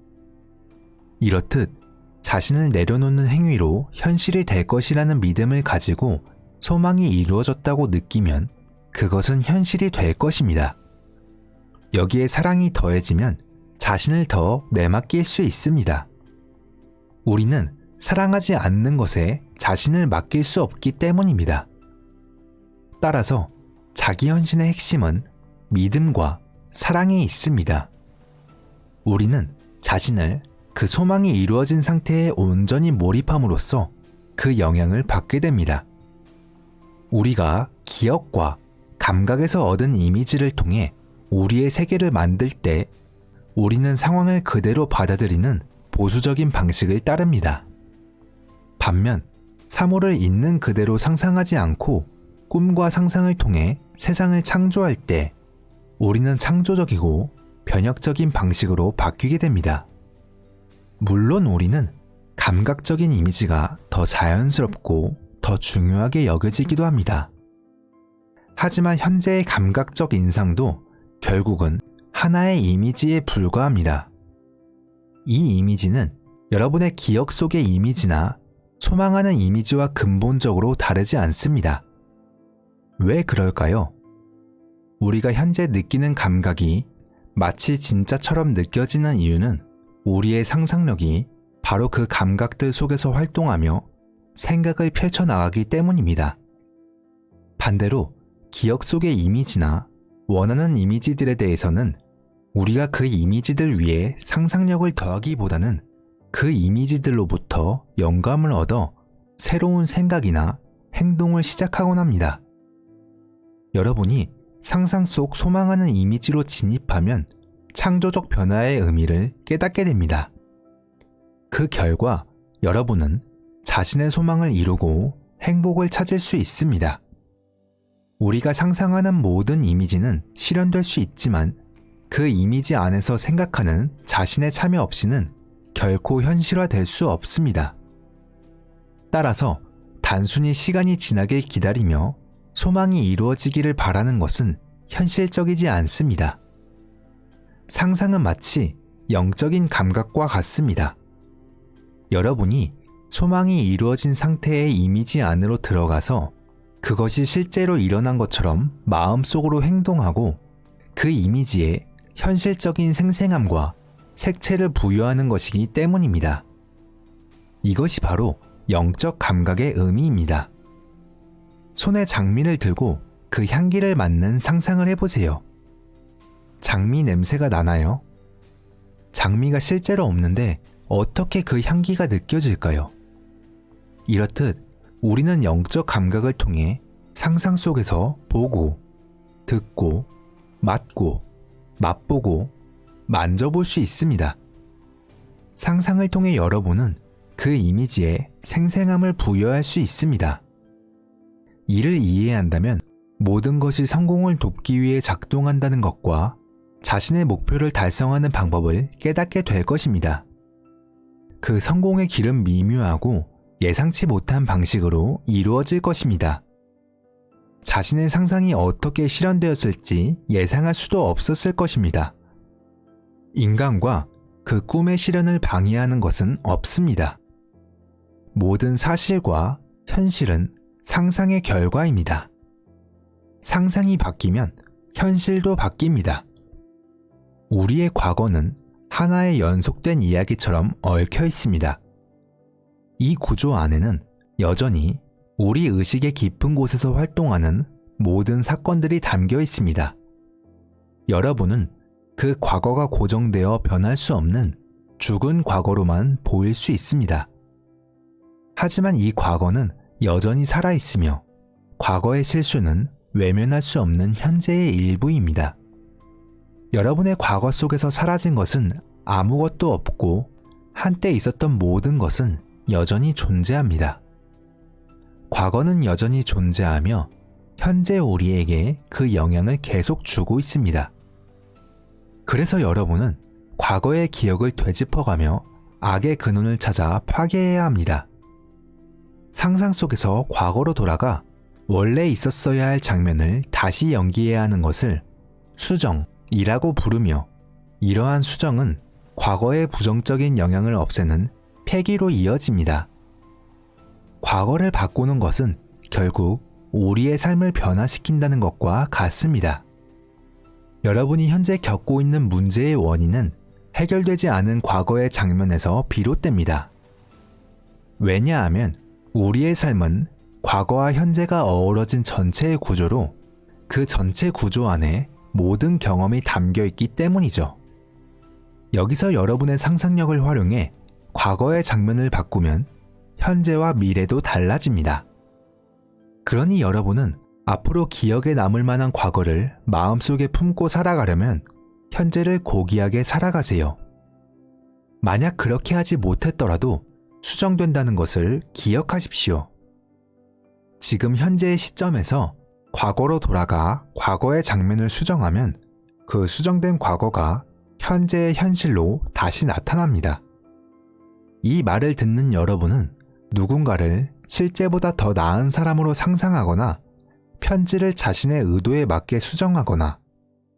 이렇듯 자신을 내려놓는 행위로 현실이 될 것이라는 믿음을 가지고 소망이 이루어졌다고 느끼면 그것은 현실이 될 것입니다. 여기에 사랑이 더해지면 자신을 더 내맡길 수 있습니다. 우리는 사랑하지 않는 것에 자신을 맡길 수 없기 때문입니다. 따라서 자기 헌신의 핵심은 믿음과 사랑에 있습니다. 우리는 자신을 그 소망이 이루어진 상태에 온전히 몰입함으로써 그 영향을 받게 됩니다. 우리가 기억과 감각에서 얻은 이미지를 통해 우리의 세계를 만들 때 우리는 상황을 그대로 받아들이는 보수적인 방식을 따릅니다. 반면 사물을 있는 그대로 상상하지 않고 꿈과 상상을 통해 세상을 창조할 때 우리는 창조적이고 변혁적인 방식으로 바뀌게 됩니다. 물론 우리는 감각적인 이미지가 더 자연스럽고 더 중요하게 여겨지기도 합니다. 하지만 현재의 감각적 인상도 결국은 하나의 이미지에 불과합니다. 이 이미지는 여러분의 기억 속의 이미지나 소망하는 이미지와 근본적으로 다르지 않습니다. 왜 그럴까요? 우리가 현재 느끼는 감각이 마치 진짜처럼 느껴지는 이유는 우리의 상상력이 바로 그 감각들 속에서 활동하며 생각을 펼쳐나가기 때문입니다. 반대로 기억 속의 이미지나 원하는 이미지들에 대해서는 우리가 그 이미지들 위에 상상력을 더하기보다는 그 이미지들로부터 영감을 얻어 새로운 생각이나 행동을 시작하곤 합니다. 여러분이 상상 속 소망하는 이미지로 진입하면 창조적 변화의 의미를 깨닫게 됩니다. 그 결과 여러분은 자신의 소망을 이루고 행복을 찾을 수 있습니다. 우리가 상상하는 모든 이미지는 실현될 수 있지만 그 이미지 안에서 생각하는 자신의 참여 없이는 결코 현실화될 수 없습니다. 따라서 단순히 시간이 지나길 기다리며 소망이 이루어지기를 바라는 것은 현실적이지 않습니다. 상상은 마치 영적인 감각과 같습니다. 여러분이 소망이 이루어진 상태의 이미지 안으로 들어가서 그것이 실제로 일어난 것처럼 마음속으로 행동하고 그 이미지에 현실적인 생생함과 색채를 부여하는 것이기 때문입니다. 이것이 바로 영적 감각의 의미입니다. 손에 장미를 들고 그 향기를 맡는 상상을 해보세요. 장미 냄새가 나나요? 장미가 실제로 없는데 어떻게 그 향기가 느껴질까요? 이렇듯 우리는 영적 감각을 통해 상상 속에서 보고, 듣고, 맡고, 맛보고, 만져볼 수 있습니다. 상상을 통해 여러분은 그 이미지에 생생함을 부여할 수 있습니다. 이를 이해한다면 모든 것이 성공을 돕기 위해 작동한다는 것과 자신의 목표를 달성하는 방법을 깨닫게 될 것입니다. 그 성공의 길은 미묘하고 예상치 못한 방식으로 이루어질 것입니다. 자신의 상상이 어떻게 실현되었을지 예상할 수도 없었을 것입니다. 인간과 그 꿈의 실현을 방해하는 것은 없습니다. 모든 사실과 현실은 상상의 결과입니다. 상상이 바뀌면 현실도 바뀝니다. 우리의 과거는 하나의 연속된 이야기처럼 얽혀 있습니다. 이 구조 안에는 여전히 우리 의식의 깊은 곳에서 활동하는 모든 사건들이 담겨 있습니다. 여러분은 그 과거가 고정되어 변할 수 없는 죽은 과거로만 보일 수 있습니다. 하지만 이 과거는 여전히 살아있으며 과거의 실수는 외면할 수 없는 현재의 일부입니다. 여러분의 과거 속에서 사라진 것은 아무것도 없고 한때 있었던 모든 것은 여전히 존재합니다. 과거는 여전히 존재하며 현재 우리에게 그 영향을 계속 주고 있습니다. 그래서 여러분은 과거의 기억을 되짚어가며 악의 근원을 찾아 파괴해야 합니다. 상상 속에서 과거로 돌아가 원래 있었어야 할 장면을 다시 연기해야 하는 것을 수정이라고 부르며 이러한 수정은 과거의 부정적인 영향을 없애는 폐기로 이어집니다. 과거를 바꾸는 것은 결국 우리의 삶을 변화시킨다는 것과 같습니다. 여러분이 현재 겪고 있는 문제의 원인은 해결되지 않은 과거의 장면에서 비롯됩니다. 왜냐하면 우리의 삶은 과거와 현재가 어우러진 전체의 구조로 그 전체 구조 안에 모든 경험이 담겨 있기 때문이죠. 여기서 여러분의 상상력을 활용해 과거의 장면을 바꾸면 현재와 미래도 달라집니다. 그러니 여러분은 앞으로 기억에 남을 만한 과거를 마음속에 품고 살아가려면 현재를 고귀하게 살아가세요. 만약 그렇게 하지 못했더라도 수정된다는 것을 기억하십시오. 지금 현재의 시점에서 과거로 돌아가 과거의 장면을 수정하면 그 수정된 과거가 현재의 현실로 다시 나타납니다. 이 말을 듣는 여러분은 누군가를 실제보다 더 나은 사람으로 상상하거나 편지를 자신의 의도에 맞게 수정하거나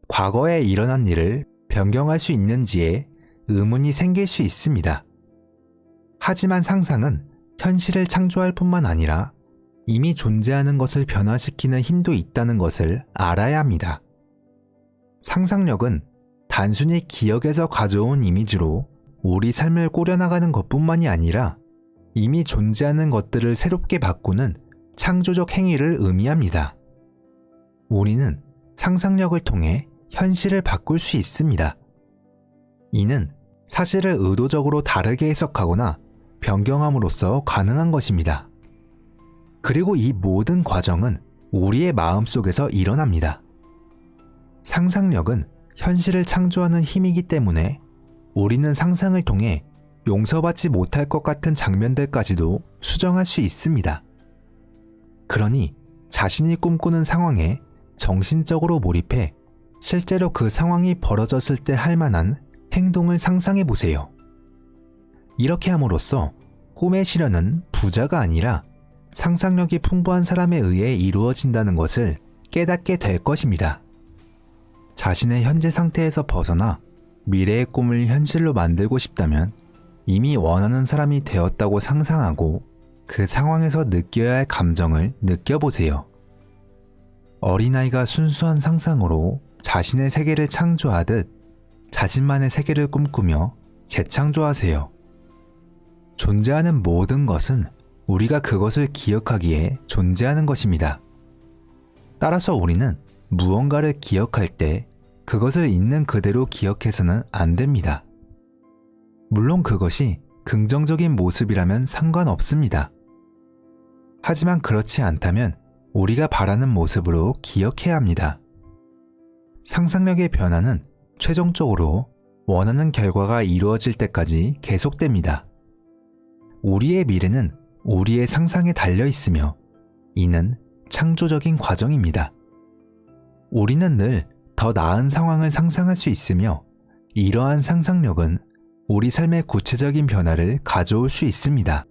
과거에 일어난 일을 변경할 수 있는지에 의문이 생길 수 있습니다. 하지만 상상은 현실을 창조할 뿐만 아니라 이미 존재하는 것을 변화시키는 힘도 있다는 것을 알아야 합니다. 상상력은 단순히 기억에서 가져온 이미지로 우리 삶을 꾸려나가는 것뿐만이 아니라 이미 존재하는 것들을 새롭게 바꾸는 창조적 행위를 의미합니다. 우리는 상상력을 통해 현실을 바꿀 수 있습니다. 이는 사실을 의도적으로 다르게 해석하거나 변경함으로써 가능한 것입니다. 그리고 이 모든 과정은 우리의 마음속에서 일어납니다. 상상력은 현실을 창조하는 힘이기 때문에 우리는 상상을 통해 용서받지 못할 것 같은 장면들까지도 수정할 수 있습니다. 그러니 자신이 꿈꾸는 상황에 정신적으로 몰입해 실제로 그 상황이 벌어졌을 때 할 만한 행동을 상상해 보세요. 이렇게 함으로써 꿈의 실현은 부자가 아니라 상상력이 풍부한 사람에 의해 이루어진다는 것을 깨닫게 될 것입니다. 자신의 현재 상태에서 벗어나 미래의 꿈을 현실로 만들고 싶다면 이미 원하는 사람이 되었다고 상상하고 그 상황에서 느껴야 할 감정을 느껴보세요. 어린아이가 순수한 상상으로 자신의 세계를 창조하듯 자신만의 세계를 꿈꾸며 재창조하세요. 존재하는 모든 것은 우리가 그것을 기억하기에 존재하는 것입니다. 따라서 우리는 무언가를 기억할 때 그것을 있는 그대로 기억해서는 안 됩니다. 물론 그것이 긍정적인 모습이라면 상관없습니다. 하지만 그렇지 않다면 우리가 바라는 모습으로 기억해야 합니다. 상상력의 변화는 최종적으로 원하는 결과가 이루어질 때까지 계속됩니다. 우리의 미래는 우리의 상상에 달려 있으며 이는 창조적인 과정입니다. 우리는 늘 더 나은 상황을 상상할 수 있으며 이러한 상상력은 우리 삶의 구체적인 변화를 가져올 수 있습니다.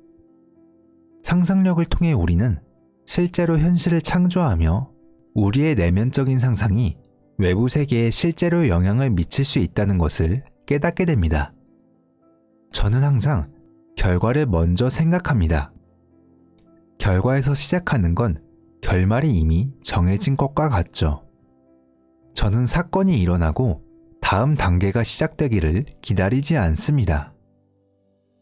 상상력을 통해 우리는 실제로 현실을 창조하며 우리의 내면적인 상상이 외부 세계에 실제로 영향을 미칠 수 있다는 것을 깨닫게 됩니다. 저는 항상 결과를 먼저 생각합니다. 결과에서 시작하는 건 결말이 이미 정해진 것과 같죠. 저는 사건이 일어나고 다음 단계가 시작되기를 기다리지 않습니다.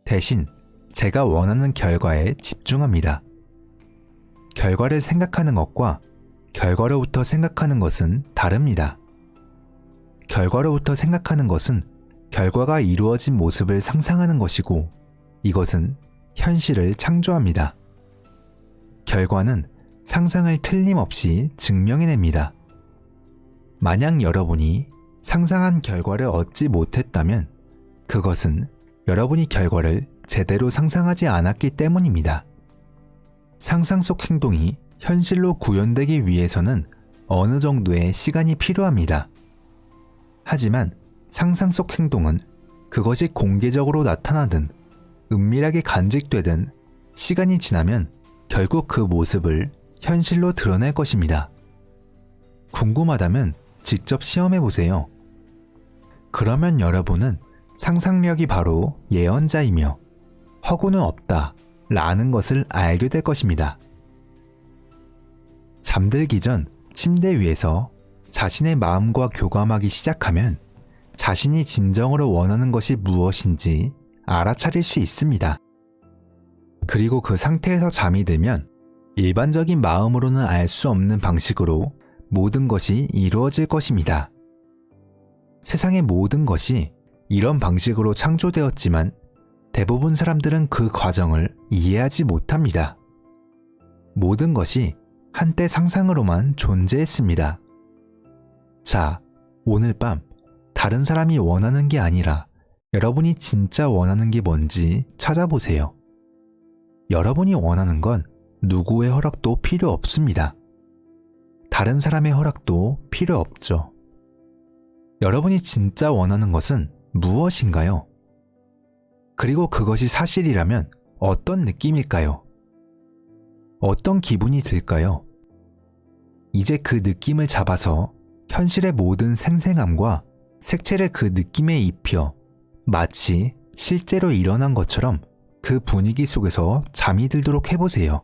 대신 제가 원하는 결과에 집중합니다. 결과를 생각하는 것과 결과로부터 생각하는 것은 다릅니다. 결과로부터 생각하는 것은 결과가 이루어진 모습을 상상하는 것이고 이것은 현실을 창조합니다. 결과는 상상을 틀림없이 증명해냅니다. 만약 여러분이 상상한 결과를 얻지 못했다면 그것은 여러분이 결과를 제대로 상상하지 않았기 때문입니다. 상상 속 행동이 현실로 구현되기 위해서는 어느 정도의 시간이 필요합니다. 하지만 상상 속 행동은 그것이 공개적으로 나타나든 은밀하게 간직되든 시간이 지나면 결국 그 모습을 현실로 드러낼 것입니다. 궁금하다면 직접 시험해보세요. 그러면 여러분은 상상력이 바로 예언자이며 허구는 없다 라는 것을 알게 될 것입니다. 잠들기 전 침대 위에서 자신의 마음과 교감하기 시작하면 자신이 진정으로 원하는 것이 무엇인지 알아차릴 수 있습니다. 그리고 그 상태에서 잠이 들면 일반적인 마음으로는 알 수 없는 방식으로 모든 것이 이루어질 것입니다. 세상의 모든 것이 이런 방식으로 창조되었지만 대부분 사람들은 그 과정을 이해하지 못합니다. 모든 것이 한때 상상으로만 존재했습니다. 자, 오늘 밤 다른 사람이 원하는 게 아니라 여러분이 진짜 원하는 게 뭔지 찾아보세요. 여러분이 원하는 건 누구의 허락도 필요 없습니다. 다른 사람의 허락도 필요 없죠. 여러분이 진짜 원하는 것은 무엇인가요? 그리고 그것이 사실이라면 어떤 느낌일까요? 어떤 기분이 들까요? 이제 그 느낌을 잡아서 현실의 모든 생생함과 색채를 그 느낌에 입혀 마치 실제로 일어난 것처럼 그 분위기 속에서 잠이 들도록 해보세요.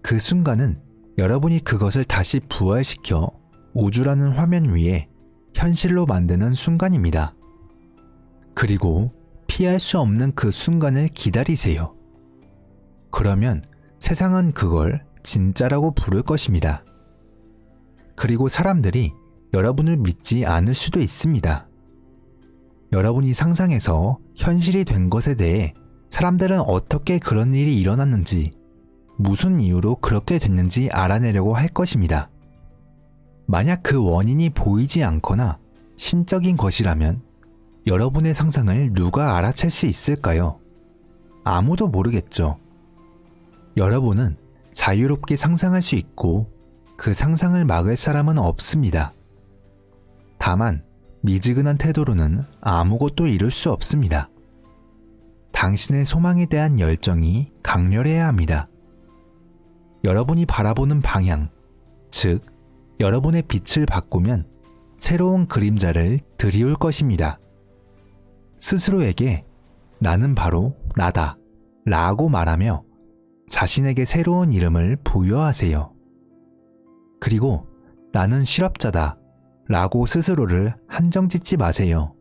그 순간은 여러분이 그것을 다시 부활시켜 우주라는 화면 위에 현실로 만드는 순간입니다. 그리고 피할 수 없는 그 순간을 기다리세요. 그러면 세상은 그걸 진짜라고 부를 것입니다. 그리고 사람들이 여러분을 믿지 않을 수도 있습니다. 여러분이 상상해서 현실이 된 것에 대해 사람들은 어떻게 그런 일이 일어났는지, 무슨 이유로 그렇게 됐는지 알아내려고 할 것입니다. 만약 그 원인이 보이지 않거나 신적인 것이라면 여러분의 상상을 누가 알아챌 수 있을까요? 아무도 모르겠죠. 여러분은 자유롭게 상상할 수 있고 그 상상을 막을 사람은 없습니다. 다만 미지근한 태도로는 아무것도 이룰 수 없습니다. 당신의 소망에 대한 열정이 강렬해야 합니다. 여러분이 바라보는 방향, 즉 여러분의 빛을 바꾸면 새로운 그림자를 드리울 것입니다. 스스로에게 나는 바로 나다 라고 말하며 자신에게 새로운 이름을 부여하세요. 그리고 나는 실업자다 라고 스스로를 한정짓지 마세요.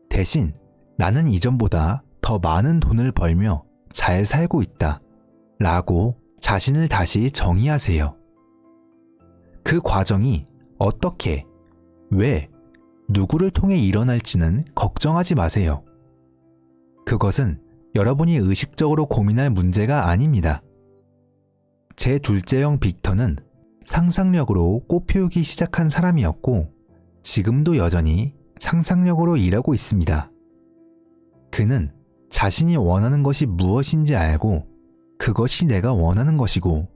대신 나는 이전보다 더 많은 돈을 벌며 잘 살고 있다 라고 자신을 다시 정의하세요. 그 과정이 어떻게, 왜, 누구를 통해 일어날지는 걱정하지 마세요. 그것은 여러분이 의식적으로 고민할 문제가 아닙니다. 제 둘째 형 빅터는 상상력으로 꽃 피우기 시작한 사람이었고 지금도 여전히 상상력으로 일하고 있습니다. 그는 자신이 원하는 것이 무엇인지 알고 그것이 내가 원하는 것이고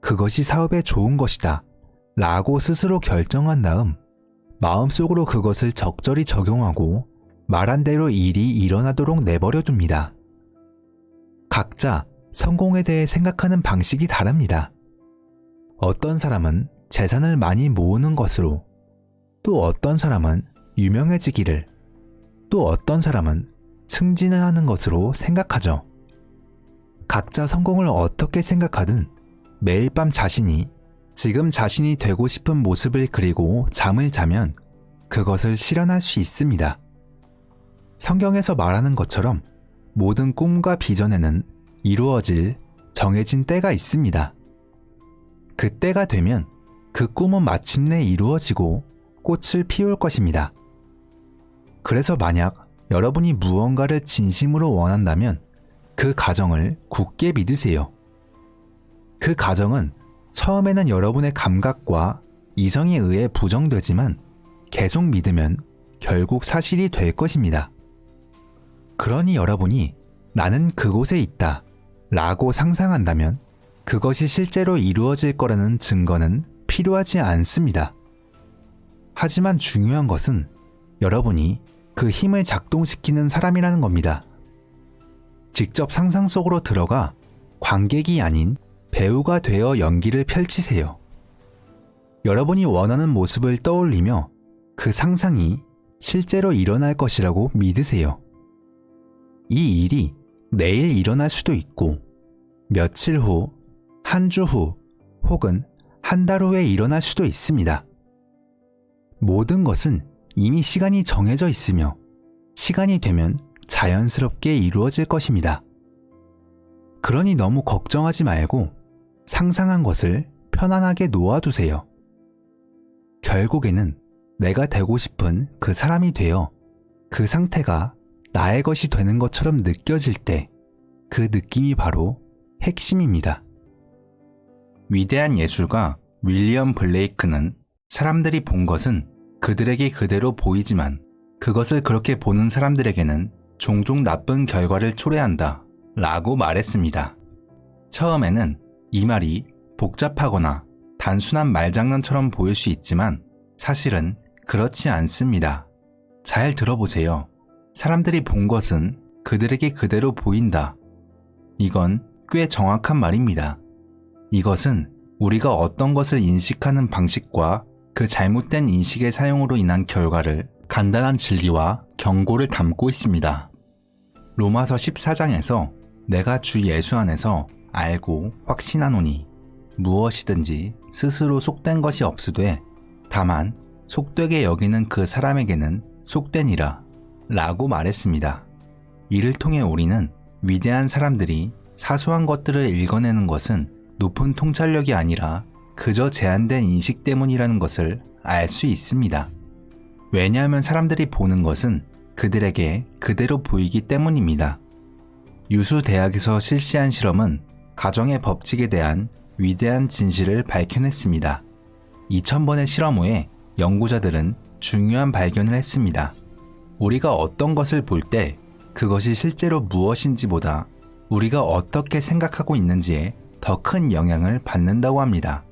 그것이 사업에 좋은 것이다 라고 스스로 결정한 다음 마음속으로 그것을 적절히 적용하고 말한 대로 일이 일어나도록 내버려 둡니다. 각자 성공에 대해 생각하는 방식이 다릅니다. 어떤 사람은 재산을 많이 모으는 것으로, 또 어떤 사람은 유명해지기를, 또 어떤 사람은 승진을 하는 것으로 생각하죠. 각자 성공을 어떻게 생각하든 매일 밤 자신이 지금 자신이 되고 싶은 모습을 그리고 잠을 자면 그것을 실현할 수 있습니다. 성경에서 말하는 것처럼 모든 꿈과 비전에는 이루어질 정해진 때가 있습니다. 그 때가 되면 그 꿈은 마침내 이루어지고 꽃을 피울 것입니다. 그래서 만약 여러분이 무언가를 진심으로 원한다면 그 가정을 굳게 믿으세요. 그 가정은 처음에는 여러분의 감각과 이성에 의해 부정되지만 계속 믿으면 결국 사실이 될 것입니다. 그러니 여러분이 나는 그곳에 있다 라고 상상한다면 그것이 실제로 이루어질 거라는 증거는 필요하지 않습니다. 하지만 중요한 것은 여러분이 그 힘을 작동시키는 사람이라는 겁니다. 직접 상상 속으로 들어가 관객이 아닌 배우가 되어 연기를 펼치세요. 여러분이 원하는 모습을 떠올리며 그 상상이 실제로 일어날 것이라고 믿으세요. 이 일이 내일 일어날 수도 있고 며칠 후, 한 주 후, 혹은 한 달 후에 일어날 수도 있습니다. 모든 것은 이미 시간이 정해져 있으며 시간이 되면 자연스럽게 이루어질 것입니다. 그러니 너무 걱정하지 말고 상상한 것을 편안하게 놓아두세요. 결국에는 내가 되고 싶은 그 사람이 되어 그 상태가 나의 것이 되는 것처럼 느껴질 때 그 느낌이 바로 핵심입니다. 위대한 예술가 윌리엄 블레이크는 사람들이 본 것은 그들에게 그대로 보이지만 그것을 그렇게 보는 사람들에게는 종종 나쁜 결과를 초래한다 라고 말했습니다. 처음에는 이 말이 복잡하거나 단순한 말장난처럼 보일 수 있지만 사실은 그렇지 않습니다. 잘 들어보세요. 사람들이 본 것은 그들에게 그대로 보인다. 이건 꽤 정확한 말입니다. 이것은 우리가 어떤 것을 인식하는 방식과 그 잘못된 인식의 사용으로 인한 결과를 간단한 진리와 경고를 담고 있습니다. 로마서 14장에서 내가 주 예수 안에서 알고 확신하노니 무엇이든지 스스로 속된 것이 없으되 다만 속되게 여기는 그 사람에게는 속되니라 라고 말했습니다. 이를 통해 우리는 위대한 사람들이 사소한 것들을 읽어내는 것은 높은 통찰력이 아니라 그저 제한된 인식 때문이라는 것을 알 수 있습니다. 왜냐하면 사람들이 보는 것은 그들에게 그대로 보이기 때문입니다. 유수 대학에서 실시한 실험은 가정의 법칙에 대한 위대한 진실을 밝혀냈습니다. 2000번의 실험 후에 연구자들은 중요한 발견을 했습니다. 우리가 어떤 것을 볼 때 그것이 실제로 무엇인지보다 우리가 어떻게 생각하고 있는지에 더 큰 영향을 받는다고 합니다.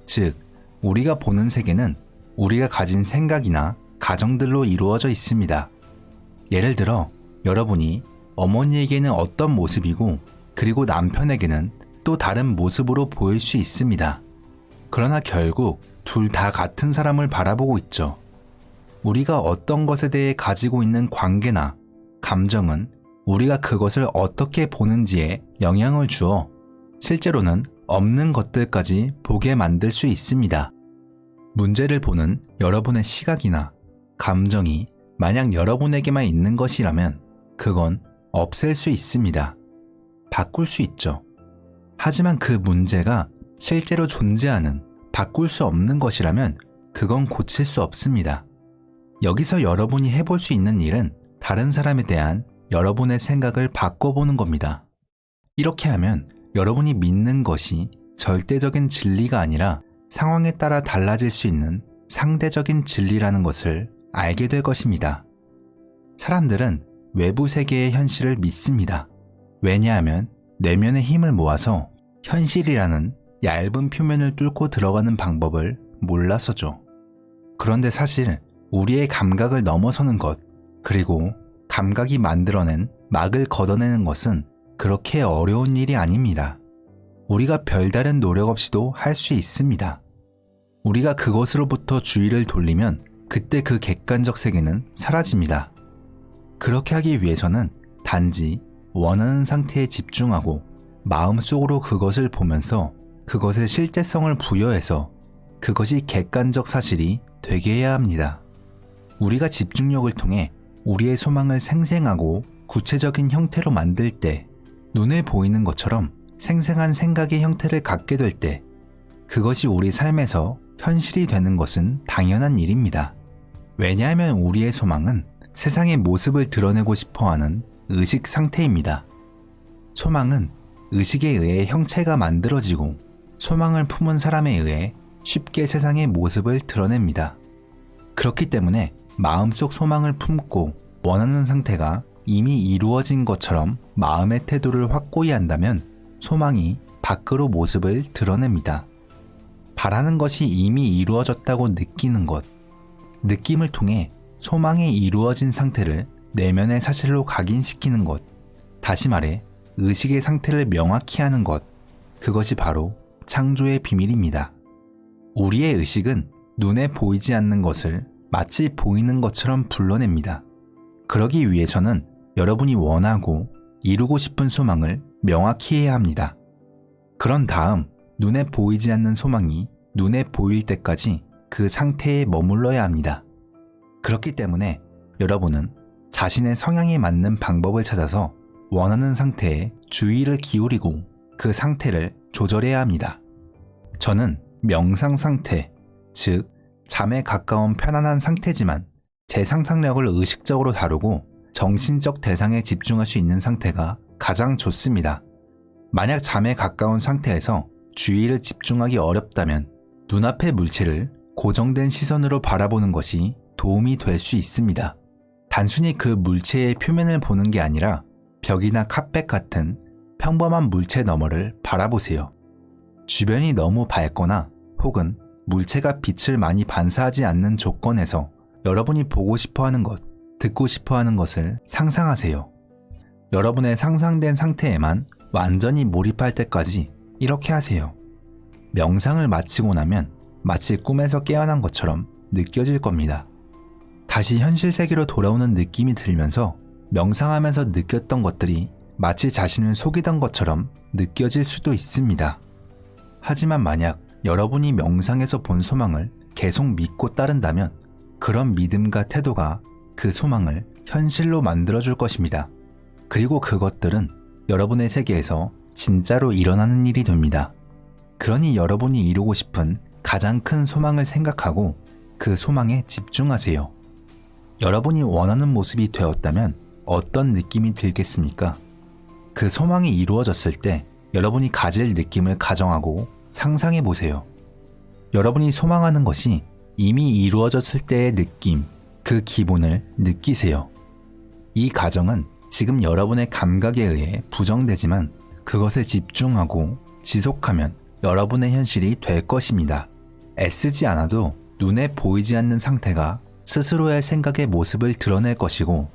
즉, 우리가 보는 세계는 우리가 가진 생각이나 가정들로 이루어져 있습니다. 예를 들어, 여러분이 어머니에게는 어떤 모습이고 그리고 남편에게는 또 다른 모습으로 보일 수 있습니다. 그러나 결국 둘 다 같은 사람을 바라보고 있죠. 우리가 어떤 것에 대해 가지고 있는 관계나 감정은 우리가 그것을 어떻게 보는지에 영향을 주어 실제로는 없는 것들까지 보게 만들 수 있습니다. 문제를 보는 여러분의 시각이나 감정이 만약 여러분에게만 있는 것이라면 그건 없앨 수 있습니다. 바꿀 수 있죠. 하지만 그 문제가 실제로 존재하는 바꿀 수 없는 것이라면 그건 고칠 수 없습니다. 여기서 여러분이 해볼 수 있는 일은 다른 사람에 대한 여러분의 생각을 바꿔보는 겁니다. 이렇게 하면 여러분이 믿는 것이 절대적인 진리가 아니라 상황에 따라 달라질 수 있는 상대적인 진리라는 것을 알게 될 것입니다. 사람들은 외부 세계의 현실을 믿습니다. 왜냐하면 내면의 힘을 모아서 현실이라는 얇은 표면을 뚫고 들어가는 방법을 몰라서죠. 그런데 사실 우리의 감각을 넘어서는 것, 그리고 감각이 만들어낸 막을 걷어내는 것은 그렇게 어려운 일이 아닙니다. 우리가 별다른 노력 없이도 할 수 있습니다. 우리가 그것으로부터 주의를 돌리면 그때 그 객관적 세계는 사라집니다. 그렇게 하기 위해서는 단지 원하는 상태에 집중하고 마음속으로 그것을 보면서 그것의 실제성을 부여해서 그것이 객관적 사실이 되게 해야 합니다. 우리가 집중력을 통해 우리의 소망을 생생하고 구체적인 형태로 만들 때, 눈에 보이는 것처럼 생생한 생각의 형태를 갖게 될 때, 그것이 우리 삶에서 현실이 되는 것은 당연한 일입니다. 왜냐하면 우리의 소망은 세상의 모습을 드러내고 싶어하는 의식 상태입니다. 소망은 의식에 의해 형체가 만들어지고 소망을 품은 사람에 의해 쉽게 세상의 모습을 드러냅니다. 그렇기 때문에 마음속 소망을 품고 원하는 상태가 이미 이루어진 것처럼 마음의 태도를 확고히 한다면 소망이 밖으로 모습을 드러냅니다. 바라는 것이 이미 이루어졌다고 느끼는 것, 느낌을 통해 소망이 이루어진 상태를 내면의 사실로 각인시키는 것, 다시 말해 의식의 상태를 명확히 하는 것, 그것이 바로 창조의 비밀입니다. 우리의 의식은 눈에 보이지 않는 것을 마치 보이는 것처럼 불러냅니다. 그러기 위해서는 여러분이 원하고 이루고 싶은 소망을 명확히 해야 합니다. 그런 다음 눈에 보이지 않는 소망이 눈에 보일 때까지 그 상태에 머물러야 합니다. 그렇기 때문에 여러분은 자신의 성향에 맞는 방법을 찾아서 원하는 상태에 주의를 기울이고 그 상태를 조절해야 합니다. 저는 명상 상태, 즉 잠에 가까운 편안한 상태지만 제 상상력을 의식적으로 다루고 정신적 대상에 집중할 수 있는 상태가 가장 좋습니다. 만약 잠에 가까운 상태에서 주의를 집중하기 어렵다면 눈앞의 물체를 고정된 시선으로 바라보는 것이 도움이 될 수 있습니다. 단순히 그 물체의 표면을 보는 게 아니라 벽이나 카펫 같은 평범한 물체 너머를 바라보세요. 주변이 너무 밝거나 혹은 물체가 빛을 많이 반사하지 않는 조건에서 여러분이 보고 싶어 하는 것, 듣고 싶어 하는 것을 상상하세요. 여러분의 상상된 상태에만 완전히 몰입할 때까지 이렇게 하세요. 명상을 마치고 나면 마치 꿈에서 깨어난 것처럼 느껴질 겁니다. 다시 현실 세계로 돌아오는 느낌이 들면서 명상하면서 느꼈던 것들이 마치 자신을 속이던 것처럼 느껴질 수도 있습니다. 하지만 만약 여러분이 명상에서 본 소망을 계속 믿고 따른다면 그런 믿음과 태도가 그 소망을 현실로 만들어줄 것입니다. 그리고 그것들은 여러분의 세계에서 진짜로 일어나는 일이 됩니다. 그러니 여러분이 이루고 싶은 가장 큰 소망을 생각하고 그 소망에 집중하세요. 여러분이 원하는 모습이 되었다면 어떤 느낌이 들겠습니까? 그 소망이 이루어졌을 때 여러분이 가질 느낌을 가정하고 상상해 보세요. 여러분이 소망하는 것이 이미 이루어졌을 때의 느낌, 그 기분을 느끼세요. 이 가정은 지금 여러분의 감각에 의해 부정되지만 그것에 집중하고 지속하면 여러분의 현실이 될 것입니다. 애쓰지 않아도 눈에 보이지 않는 상태가 스스로의 생각의 모습을 드러낼 것이고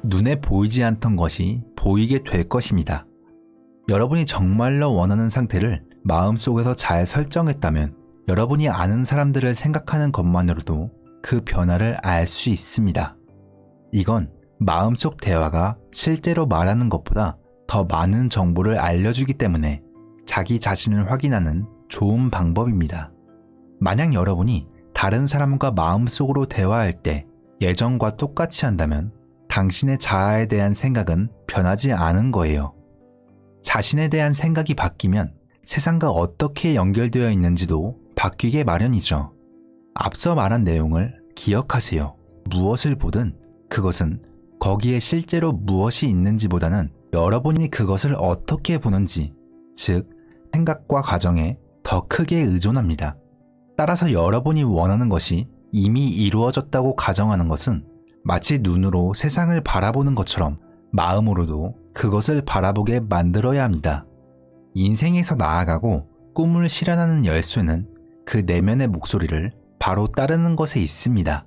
눈에 보이지 않던 것이 보이게 될 것입니다. 여러분이 정말로 원하는 상태를 마음속에서 잘 설정했다면 여러분이 아는 사람들을 생각하는 것만으로도 그 변화를 알 수 있습니다. 이건 마음속 대화가 실제로 말하는 것보다 더 많은 정보를 알려주기 때문에 자기 자신을 확인하는 좋은 방법입니다. 만약 여러분이 다른 사람과 마음속으로 대화할 때 예전과 똑같이 한다면 당신의 자아에 대한 생각은 변하지 않은 거예요. 자신에 대한 생각이 바뀌면 세상과 어떻게 연결되어 있는지도 바뀌게 마련이죠. 앞서 말한 내용을 기억하세요. 무엇을 보든 그것은 거기에 실제로 무엇이 있는지보다는 여러분이 그것을 어떻게 보는지, 즉 생각과 가정에 더 크게 의존합니다. 따라서 여러분이 원하는 것이 이미 이루어졌다고 가정하는 것은 마치 눈으로 세상을 바라보는 것처럼 마음으로도 그것을 바라보게 만들어야 합니다. 인생에서 나아가고 꿈을 실현하는 열쇠는 그 내면의 목소리를 바로 따르는 것에 있습니다.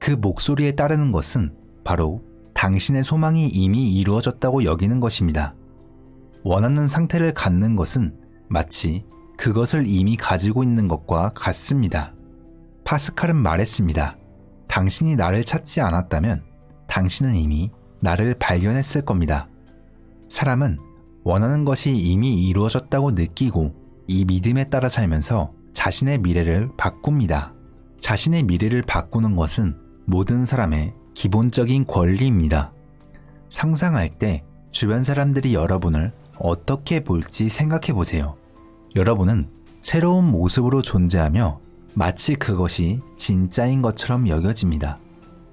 그 목소리에 따르는 것은 바로 당신의 소망이 이미 이루어졌다고 여기는 것입니다. 원하는 상태를 갖는 것은 마치 그것을 이미 가지고 있는 것과 같습니다. 파스칼은 말했습니다. 당신이 나를 찾지 않았다면 당신은 이미 나를 발견했을 겁니다. 사람은 원하는 것이 이미 이루어졌다고 느끼고 이 믿음에 따라 살면서 자신의 미래를 바꿉니다. 자신의 미래를 바꾸는 것은 모든 사람의 기본적인 권리입니다. 상상할 때 주변 사람들이 여러분을 어떻게 볼지 생각해 보세요. 여러분은 새로운 모습으로 존재하며 마치 그것이 진짜인 것처럼 여겨집니다.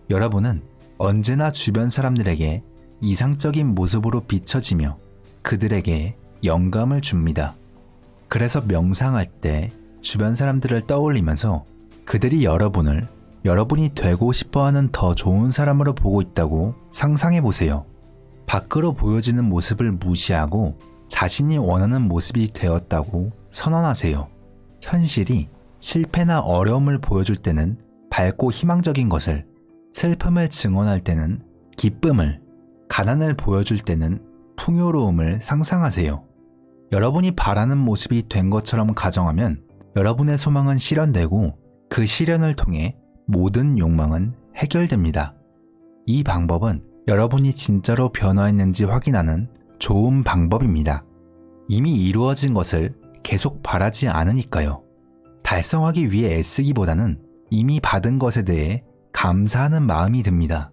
여러분은 언제나 주변 사람들에게 이상적인 모습으로 비춰지며 그들에게 영감을 줍니다. 그래서 명상할 때 주변 사람들을 떠올리면서 그들이 여러분을 여러분이 되고 싶어하는 더 좋은 사람으로 보고 있다고 상상해 보세요. 밖으로 보여지는 모습을 무시하고 자신이 원하는 모습이 되었다고 선언하세요. 현실이 실패나 어려움을 보여줄 때는 밝고 희망적인 것을, 슬픔을 증언할 때는 기쁨을, 가난을 보여줄 때는 풍요로움을 상상하세요. 여러분이 바라는 모습이 된 것처럼 가정하면 여러분의 소망은 실현되고 그 실현을 통해 모든 욕망은 해결됩니다. 이 방법은 여러분이 진짜로 변화했는지 확인하는 좋은 방법입니다. 이미 이루어진 것을 계속 바라지 않으니까요. 달성하기 위해 애쓰기보다는 이미 받은 것에 대해 감사하는 마음이 듭니다.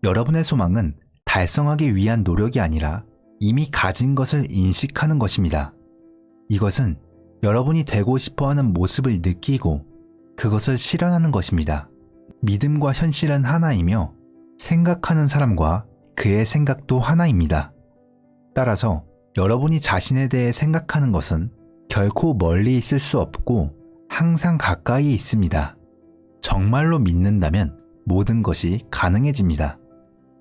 여러분의 소망은 달성하기 위한 노력이 아니라 이미 가진 것을 인식하는 것입니다. 이것은 여러분이 되고 싶어하는 모습을 느끼고 그것을 실현하는 것입니다. 믿음과 현실은 하나이며 생각하는 사람과 그의 생각도 하나입니다. 따라서 여러분이 자신에 대해 생각하는 것은 결코 멀리 있을 수 없고 항상 가까이 있습니다. 정말로 믿는다면 모든 것이 가능해집니다.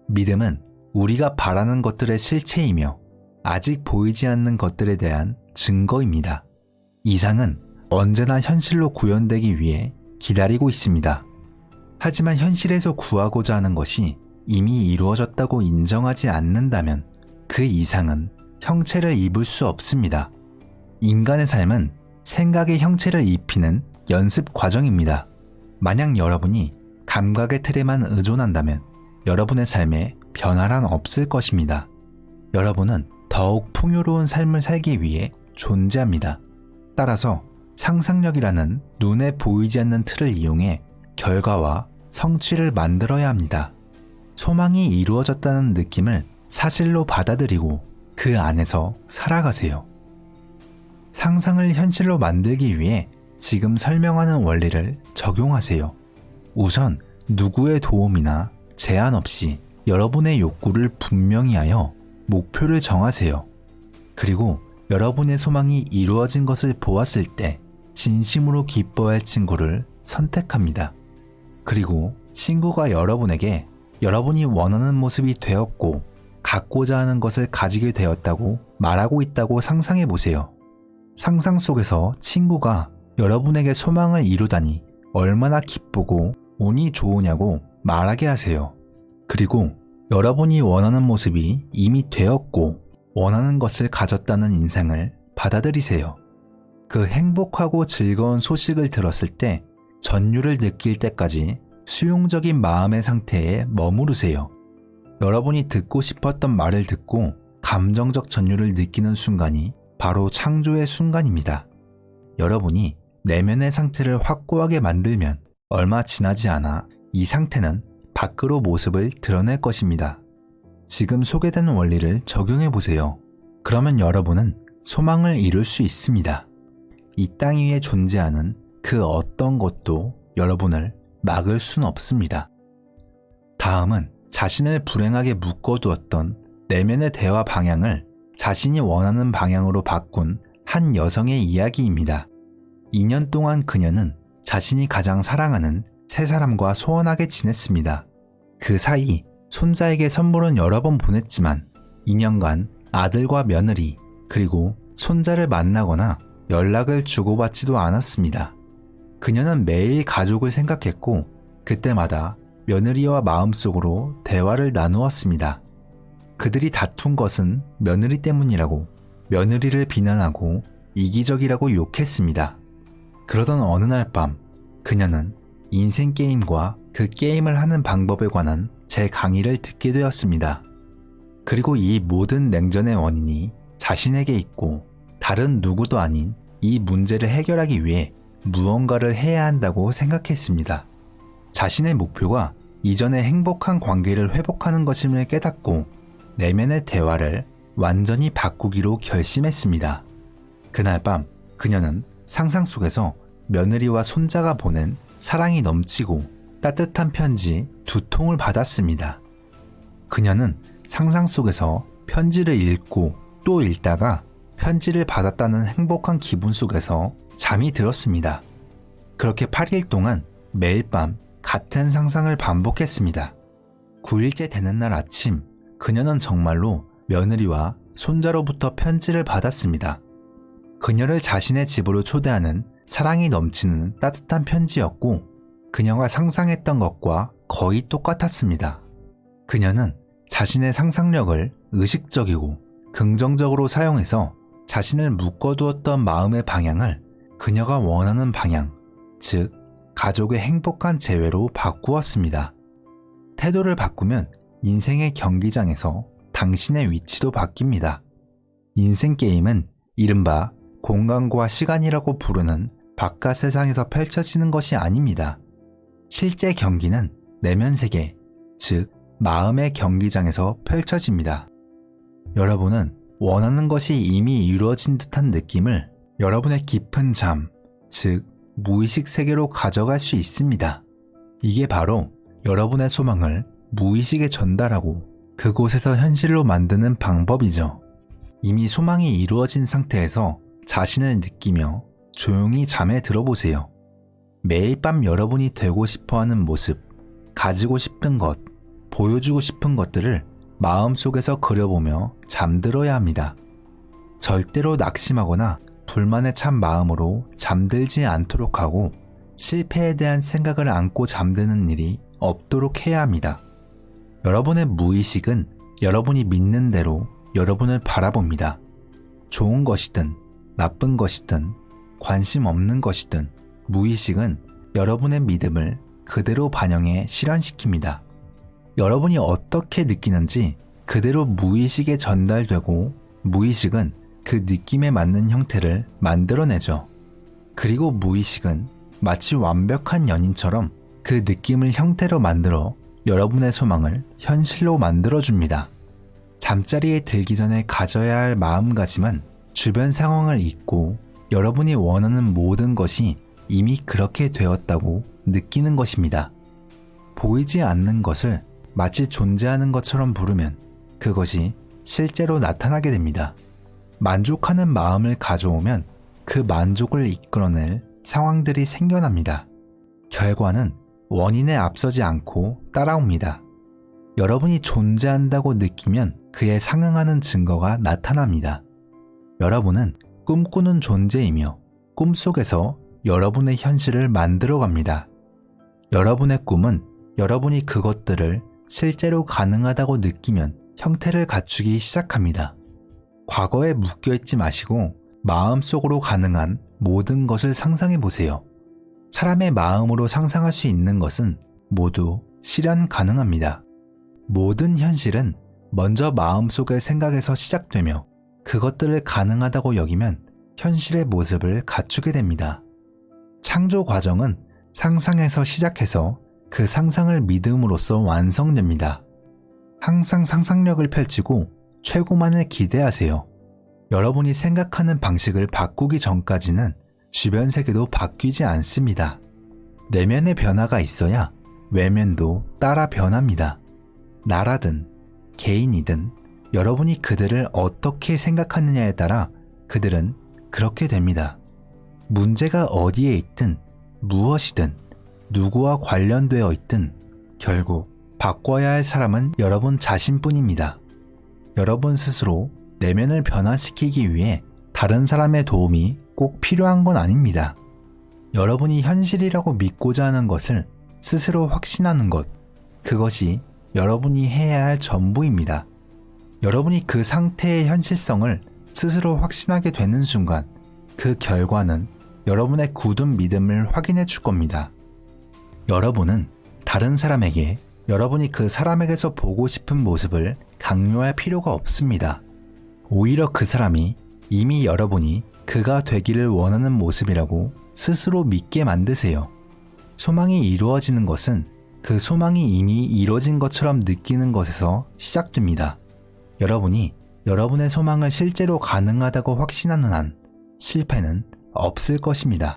믿음은 우리가 바라는 것들의 실체이며 아직 보이지 않는 것들에 대한 증거입니다. 이상은 언제나 현실로 구현되기 위해 기다리고 있습니다. 하지만 현실에서 구하고자 하는 것이 이미 이루어졌다고 인정하지 않는다면 그 이상은 형체를 입을 수 없습니다. 인간의 삶은 생각의 형체를 입히는 연습 과정입니다. 만약 여러분이 감각의 틀에만 의존한다면 여러분의 삶에 변화란 없을 것입니다. 여러분은 더욱 풍요로운 삶을 살기 위해 존재합니다. 따라서 상상력이라는 눈에 보이지 않는 틀을 이용해 결과와 성취를 만들어야 합니다. 소망이 이루어졌다는 느낌을 사실로 받아들이고 그 안에서 살아가세요. 상상을 현실로 만들기 위해 지금 설명하는 원리를 적용하세요. 우선 누구의 도움이나 제한 없이 여러분의 욕구를 분명히 하여 목표를 정하세요. 그리고 여러분의 소망이 이루어진 것을 보았을 때 진심으로 기뻐할 친구를 선택합니다. 그리고 친구가 여러분에게 여러분이 원하는 모습이 되었고 갖고자 하는 것을 가지게 되었다고 말하고 있다고 상상해 보세요. 상상 속에서 친구가 여러분에게 소망을 이루다니 얼마나 기쁘고 운이 좋으냐고 말하게 하세요. 그리고 여러분이 원하는 모습이 이미 되었고 원하는 것을 가졌다는 인상을 받아들이세요. 그 행복하고 즐거운 소식을 들었을 때 전율을 느낄 때까지 수용적인 마음의 상태에 머무르세요. 여러분이 듣고 싶었던 말을 듣고 감정적 전율을 느끼는 순간이 바로 창조의 순간입니다. 여러분이 내면의 상태를 확고하게 만들면 얼마 지나지 않아 이 상태는 밖으로 모습을 드러낼 것입니다. 지금 소개된 원리를 적용해 보세요. 그러면 여러분은 소망을 이룰 수 있습니다. 이 땅 위에 존재하는 그 어떤 것도 여러분을 막을 순 없습니다. 다음은 자신을 불행하게 묶어두었던 내면의 대화 방향을 자신이 원하는 방향으로 바꾼 한 여성의 이야기입니다. 2년 동안 그녀는 자신이 가장 사랑하는 세 사람과 소원하게 지냈습니다. 그 사이 손자에게 선물은 여러 번 보냈지만 2년간 아들과 며느리 그리고 손자를 만나거나 연락을 주고받지도 않았습니다. 그녀는 매일 가족을 생각했고 그때마다 며느리와 마음속으로 대화를 나누었습니다. 그들이 다툰 것은 며느리 때문이라고 며느리를 비난하고 이기적이라고 욕했습니다. 그러던 어느 날 밤 그녀는 인생 게임과 그 게임을 하는 방법에 관한 제 강의를 듣게 되었습니다. 그리고 이 모든 냉전의 원인이 자신에게 있고 다른 누구도 아닌 이 문제를 해결하기 위해 무언가를 해야 한다고 생각했습니다. 자신의 목표가 이전의 행복한 관계를 회복하는 것임을 깨닫고 내면의 대화를 완전히 바꾸기로 결심했습니다. 그날 밤 그녀는 상상 속에서 며느리와 손자가 보낸 사랑이 넘치고 따뜻한 편지 2통을 받았습니다. 그녀는 상상 속에서 편지를 읽고 또 읽다가 편지를 받았다는 행복한 기분 속에서 잠이 들었습니다. 그렇게 8일 동안 매일 밤 같은 상상을 반복했습니다. 9일째 되는 날 아침 그녀는 정말로 며느리와 손자로부터 편지를 받았습니다. 그녀를 자신의 집으로 초대하는 사랑이 넘치는 따뜻한 편지였고 그녀가 상상했던 것과 거의 똑같았습니다. 그녀는 자신의 상상력을 의식적이고 긍정적으로 사용해서 자신을 묶어두었던 마음의 방향을 그녀가 원하는 방향, 즉 가족의 행복한 재회로 바꾸었습니다. 태도를 바꾸면 인생의 경기장에서 당신의 위치도 바뀝니다. 인생 게임은 이른바 공간과 시간이라고 부르는 바깥 세상에서 펼쳐지는 것이 아닙니다. 실제 경기는 내면 세계, 즉 마음의 경기장에서 펼쳐집니다. 여러분은 원하는 것이 이미 이루어진 듯한 느낌을 여러분의 깊은 잠, 즉 무의식 세계로 가져갈 수 있습니다. 이게 바로 여러분의 소망을 무의식에 전달하고 그곳에서 현실로 만드는 방법이죠. 이미 소망이 이루어진 상태에서 자신을 느끼며 조용히 잠에 들어보세요. 매일 밤 여러분이 되고 싶어하는 모습, 가지고 싶은 것, 보여주고 싶은 것들을 마음속에서 그려보며 잠들어야 합니다. 절대로 낙심하거나 불만에 찬 마음으로 잠들지 않도록 하고 실패에 대한 생각을 안고 잠드는 일이 없도록 해야 합니다. 여러분의 무의식은 여러분이 믿는 대로 여러분을 바라봅니다. 좋은 것이든 나쁜 것이든 관심 없는 것이든 무의식은 여러분의 믿음을 그대로 반영해 실현시킵니다. 여러분이 어떻게 느끼는지 그대로 무의식에 전달되고 무의식은 그 느낌에 맞는 형태를 만들어내죠. 그리고 무의식은 마치 완벽한 연인처럼 그 느낌을 형태로 만들어 여러분의 소망을 현실로 만들어줍니다. 잠자리에 들기 전에 가져야 할 마음가짐은 주변 상황을 잊고 여러분이 원하는 모든 것이 이미 그렇게 되었다고 느끼는 것입니다. 보이지 않는 것을 마치 존재하는 것처럼 부르면 그것이 실제로 나타나게 됩니다. 만족하는 마음을 가져오면 그 만족을 이끌어낼 상황들이 생겨납니다. 결과는 원인에 앞서지 않고 따라옵니다. 여러분이 존재한다고 느끼면 그에 상응하는 증거가 나타납니다. 여러분은 꿈꾸는 존재이며 꿈속에서 여러분의 현실을 만들어갑니다. 여러분의 꿈은 여러분이 그것들을 실제로 가능하다고 느끼면 형태를 갖추기 시작합니다. 과거에 묶여있지 마시고 마음속으로 가능한 모든 것을 상상해 보세요. 사람의 마음으로 상상할 수 있는 것은 모두 실현 가능합니다. 모든 현실은 먼저 마음속의 생각에서 시작되며 그것들을 가능하다고 여기면 현실의 모습을 갖추게 됩니다. 창조 과정은 상상에서 시작해서 그 상상을 믿음으로써 완성됩니다. 항상 상상력을 펼치고 최고만을 기대하세요. 여러분이 생각하는 방식을 바꾸기 전까지는 주변 세계도 바뀌지 않습니다. 내면의 변화가 있어야 외면도 따라 변합니다. 나라든 개인이든 여러분이 그들을 어떻게 생각하느냐에 따라 그들은 그렇게 됩니다. 문제가 어디에 있든 무엇이든 누구와 관련되어 있든 결국 바꿔야 할 사람은 여러분 자신뿐입니다. 여러분 스스로 내면을 변화시키기 위해 다른 사람의 도움이 꼭 필요한 건 아닙니다. 여러분이 현실이라고 믿고자 하는 것을 스스로 확신하는 것, 그것이 여러분이 해야 할 전부입니다. 여러분이 그 상태의 현실성을 스스로 확신하게 되는 순간 그 결과는 여러분의 굳은 믿음을 확인해 줄 겁니다. 여러분은 다른 사람에게 여러분이 그 사람에게서 보고 싶은 모습을 강요할 필요가 없습니다. 오히려 그 사람이 이미 여러분이 그가 되기를 원하는 모습이라고 스스로 믿게 만드세요. 소망이 이루어지는 것은 그 소망이 이미 이루어진 것처럼 느끼는 것에서 시작됩니다. 여러분이 여러분의 소망을 실제로 가능하다고 확신하는 한 실패는 없을 것입니다.